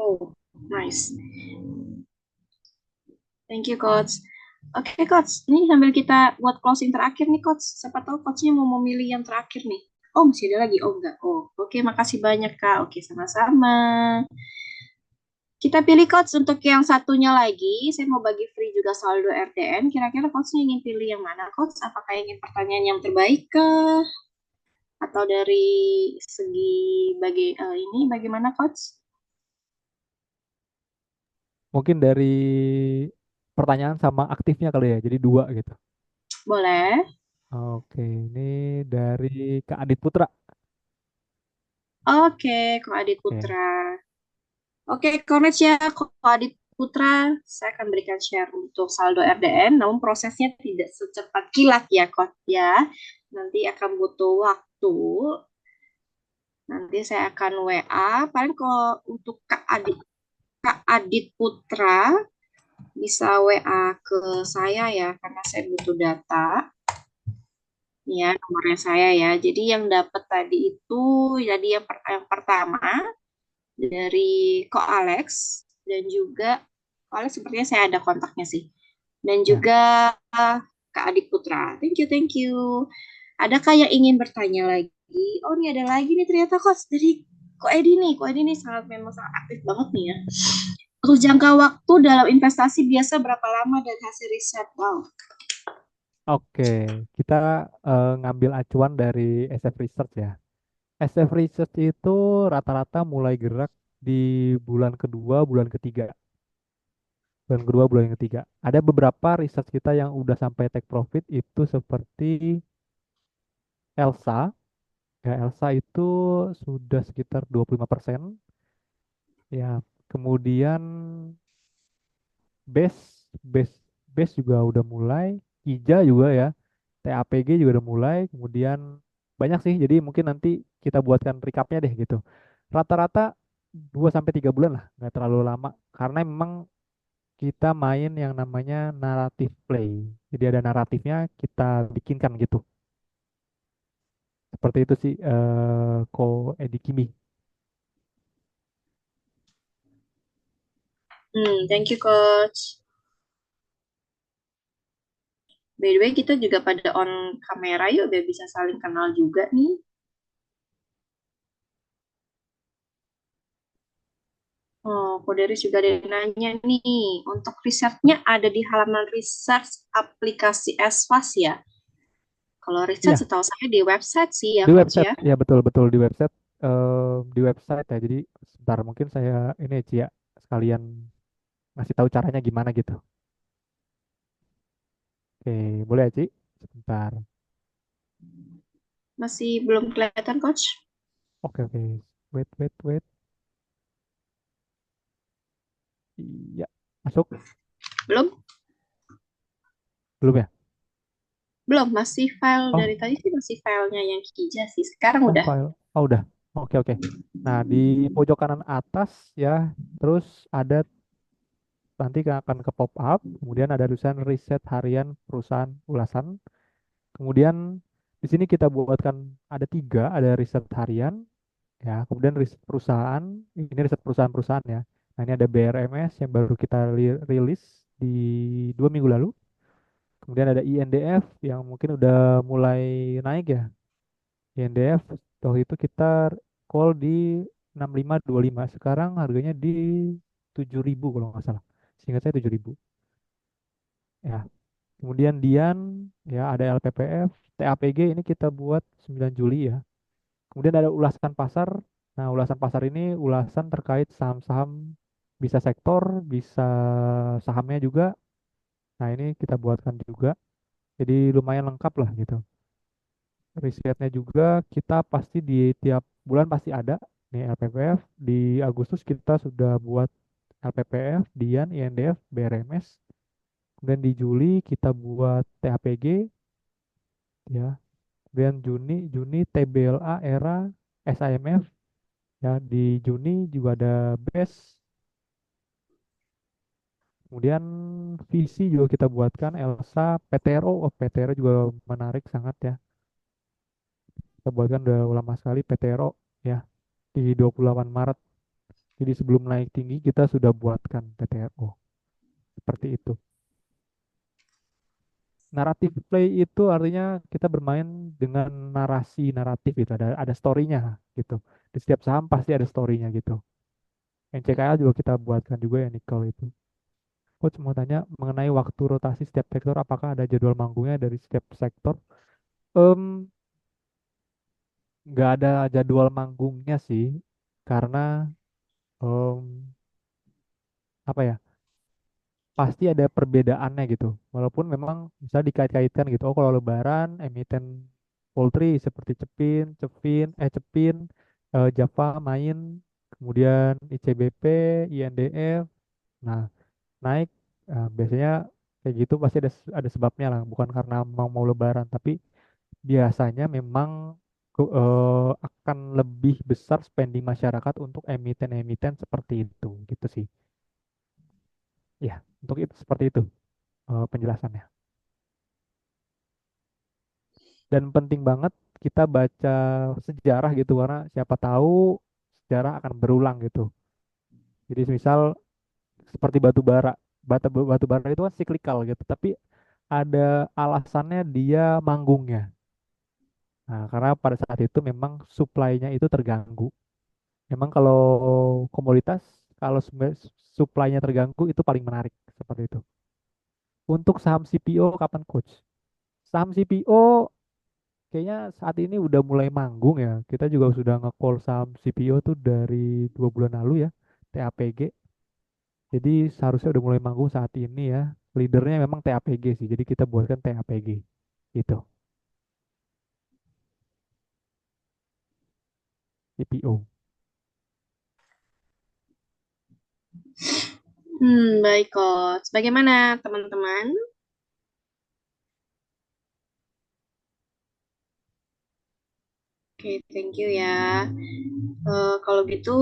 Oh, nice. Thank you, Coach. Oke, Coach. Ini sambil kita buat closing terakhir nih, Coach. Siapa tahu Coachnya mau memilih yang terakhir nih. Oh, masih ada lagi. Oh, enggak. Oh, oke. Makasih banyak, Kak. Oke, sama-sama. Kita pilih Coach untuk yang satunya lagi. Saya mau bagi free juga saldo RTM. Kira-kira Coachnya ingin pilih yang mana, Coach? Apakah ingin pertanyaan yang terbaik kah? Atau dari segi ini bagaimana, Coach? Mungkin dari pertanyaan sama aktifnya kali ya, jadi dua gitu. Boleh. Oke, ini dari Kak Adit Putra. Oke, Kak Adit Oke, Putra. Oke, congrats ya, Kak Adit Putra. Saya akan berikan share untuk saldo RDN, namun prosesnya tidak secepat kilat ya, Kak ya. Nanti akan butuh waktu. Nanti saya akan WA. Paling kalau untuk Kak Adit Putra bisa WA ke saya ya, karena saya butuh data. Ya, nomornya saya ya. Jadi yang dapat tadi itu, jadi yang pertama dari Ko Alex dan juga Ko Alex sepertinya saya ada kontaknya sih. Dan ya. juga Kak Adik Putra. Thank you, thank you. Adakah yang ingin bertanya lagi? Oh, ini ada lagi nih ternyata Coach dari Ko Edi nih. Ko Edi nih sangat memang sangat aktif banget nih ya. Untuk jangka waktu dalam investasi biasa berapa lama dan hasil riset? Wow. Oke, kita ngambil acuan dari SF Research ya. SF Research itu rata-rata mulai gerak di bulan kedua, bulan ketiga. Bulan kedua, bulan ketiga. Ada beberapa research kita yang udah sampai take profit itu seperti Elsa. Ya, Elsa itu sudah sekitar 25%. Ya, kemudian Base, Base, Base juga udah mulai. Ija juga ya. TAPG juga udah mulai. Kemudian banyak sih. Jadi mungkin nanti kita buatkan recapnya deh gitu. Rata-rata 2 sampai 3 bulan lah, nggak terlalu lama. Karena memang kita main yang namanya narrative play. Jadi ada naratifnya kita bikinkan gitu. Seperti itu sih Ko Edi Kimi. Thank you Coach. By the way, kita juga pada on kamera yuk biar bisa saling kenal juga nih. Oh, Koderis juga ada yang nanya nih. Untuk risetnya ada di halaman research aplikasi SFAS ya. Kalau riset Iya, setahu saya di website sih ya, di Coach website ya. ya, betul-betul di website ya. Jadi sebentar mungkin saya ini Cia sekalian ngasih tahu caranya gimana gitu. Oke, boleh ya Ci? Sebentar. Masih belum kelihatan, Coach? Oke, oke. Wait, wait, wait. Iya, masuk. Belum? Belum ya? Belum, masih file dari Oh, tadi sih masih filenya yang Kija sih. Sekarang oh udah. file. Oh udah. Oke oke. Nah di pojok kanan atas ya, terus ada nanti akan ke pop up, kemudian ada tulisan riset harian perusahaan ulasan. Kemudian di sini kita buatkan ada tiga, ada riset harian, ya, kemudian riset perusahaan, ini riset perusahaan-perusahaan ya. Nah ini ada BRMS yang baru kita rilis di 2 minggu lalu. Kemudian ada INDF yang mungkin udah mulai naik ya. INDF waktu itu kita call di 6525. Sekarang harganya di 7.000 kalau nggak salah. Seingat saya 7.000. Ya. Kemudian Dian ya ada LPPF, TAPG ini kita buat 9 Juli ya. Kemudian ada ulasan pasar. Nah, ulasan pasar ini ulasan terkait saham-saham bisa sektor, bisa sahamnya juga. Nah, ini kita buatkan juga. Jadi lumayan lengkap lah gitu. Risetnya juga kita pasti di tiap bulan pasti ada nih LPPF. Di Agustus kita sudah buat LPPF, Dian, INDF, BRMS. Kemudian di Juli kita buat TAPG ya. Kemudian Juni TBLA, ERA, SIMF ya. Di Juni juga ada BES. Kemudian visi juga kita buatkan Elsa, PTRO. Oh, PTRO juga menarik sangat ya. Kita buatkan udah lama sekali PTRO ya di 28 Maret. Jadi sebelum naik tinggi kita sudah buatkan PTRO. Seperti itu. Naratif play itu artinya kita bermain dengan narasi naratif gitu. Ada story-nya gitu. Di setiap saham pasti ada story-nya gitu. NCKL juga kita buatkan juga ya nickel itu. Coach mau tanya mengenai waktu rotasi setiap sektor, apakah ada jadwal manggungnya dari setiap sektor? Em, nggak ada jadwal manggungnya sih, karena em, apa ya? Pasti ada perbedaannya gitu. Walaupun memang bisa dikait-kaitkan gitu. Oh, kalau Lebaran emiten poultry seperti Cepin, Java main, kemudian ICBP, INDF. Nah, naik biasanya kayak gitu pasti ada sebabnya lah, bukan karena mau Lebaran, tapi biasanya memang akan lebih besar spending masyarakat untuk emiten-emiten seperti itu gitu sih. Ya, untuk itu seperti itu penjelasannya. Dan penting banget kita baca sejarah gitu karena siapa tahu sejarah akan berulang gitu. Jadi misal seperti batu bara, batu bara itu kan siklikal gitu, tapi ada alasannya dia manggungnya. Nah, karena pada saat itu memang supply-nya itu terganggu. Memang kalau komoditas, kalau supply-nya terganggu itu paling menarik seperti itu. Untuk saham CPO kapan coach? Saham CPO kayaknya saat ini udah mulai manggung ya. Kita juga sudah nge-call saham CPO tuh dari 2 bulan lalu ya, TAPG. Jadi seharusnya udah mulai manggung saat ini ya. Leadernya memang TAPG sih. Jadi kita buatkan TAPG. Gitu, CPO. Baik, Coach. Bagaimana, teman-teman? Oke, thank you ya. Kalau gitu,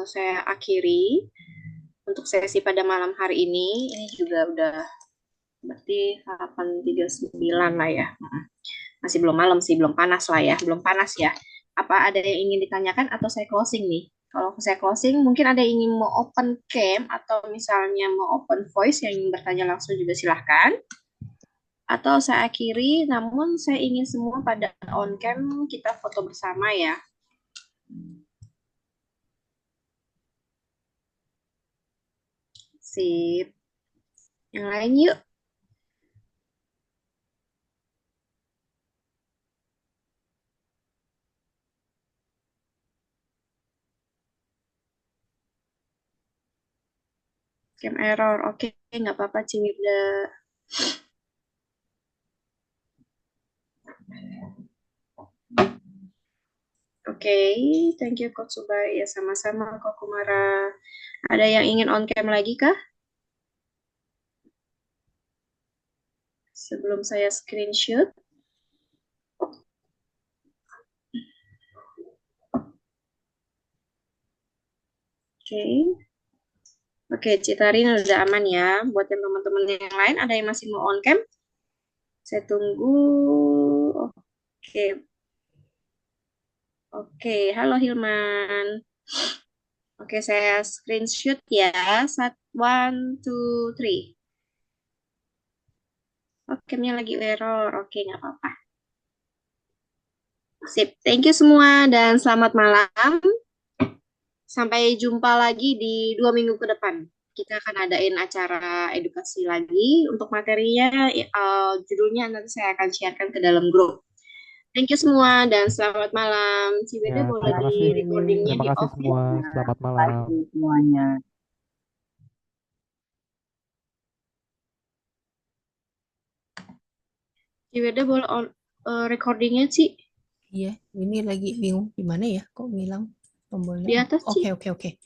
saya akhiri untuk sesi pada malam hari ini. Ini juga udah berarti 8:39 lah ya. Masih belum malam sih, belum panas lah ya, belum panas ya. Apa ada yang ingin ditanyakan atau saya closing nih? Kalau saya closing, mungkin ada yang ingin mau open cam atau misalnya mau open voice yang ingin bertanya langsung juga silahkan. Atau saya akhiri, namun saya ingin semua pada on cam kita foto bersama ya. Sip. Yang lain yuk. Cam error. Oke, nggak apa-apa Cimibda. Oke, thank you Kak Subai. Ya sama-sama Kak Kumara. Ada yang ingin on cam lagi kah? Sebelum saya screenshot. Oke. Oke, Citarin udah aman ya. Buat yang teman-teman yang lain, ada yang masih mau on cam? Saya tunggu. Oke, oke. Halo Hilman. Oke, saya screenshot ya. One, two, three. Oke, camnya lagi error. Oke, nggak apa-apa. Sip. Thank you semua dan selamat malam. Sampai jumpa lagi di 2 minggu ke depan. Kita akan adain acara edukasi lagi. Untuk materinya, judulnya nanti saya akan sharekan ke dalam grup. Thank you semua dan selamat malam. Ya, Cibeda boleh terima di kasih. recordingnya Terima di kasih off ya. semua. Selamat Terima malam. kasih semuanya. Cibeda boleh on recordingnya sih Iya, ini lagi bingung gimana ya, kok ngilang di tombolnya. atas Oke, sih. oke, oke.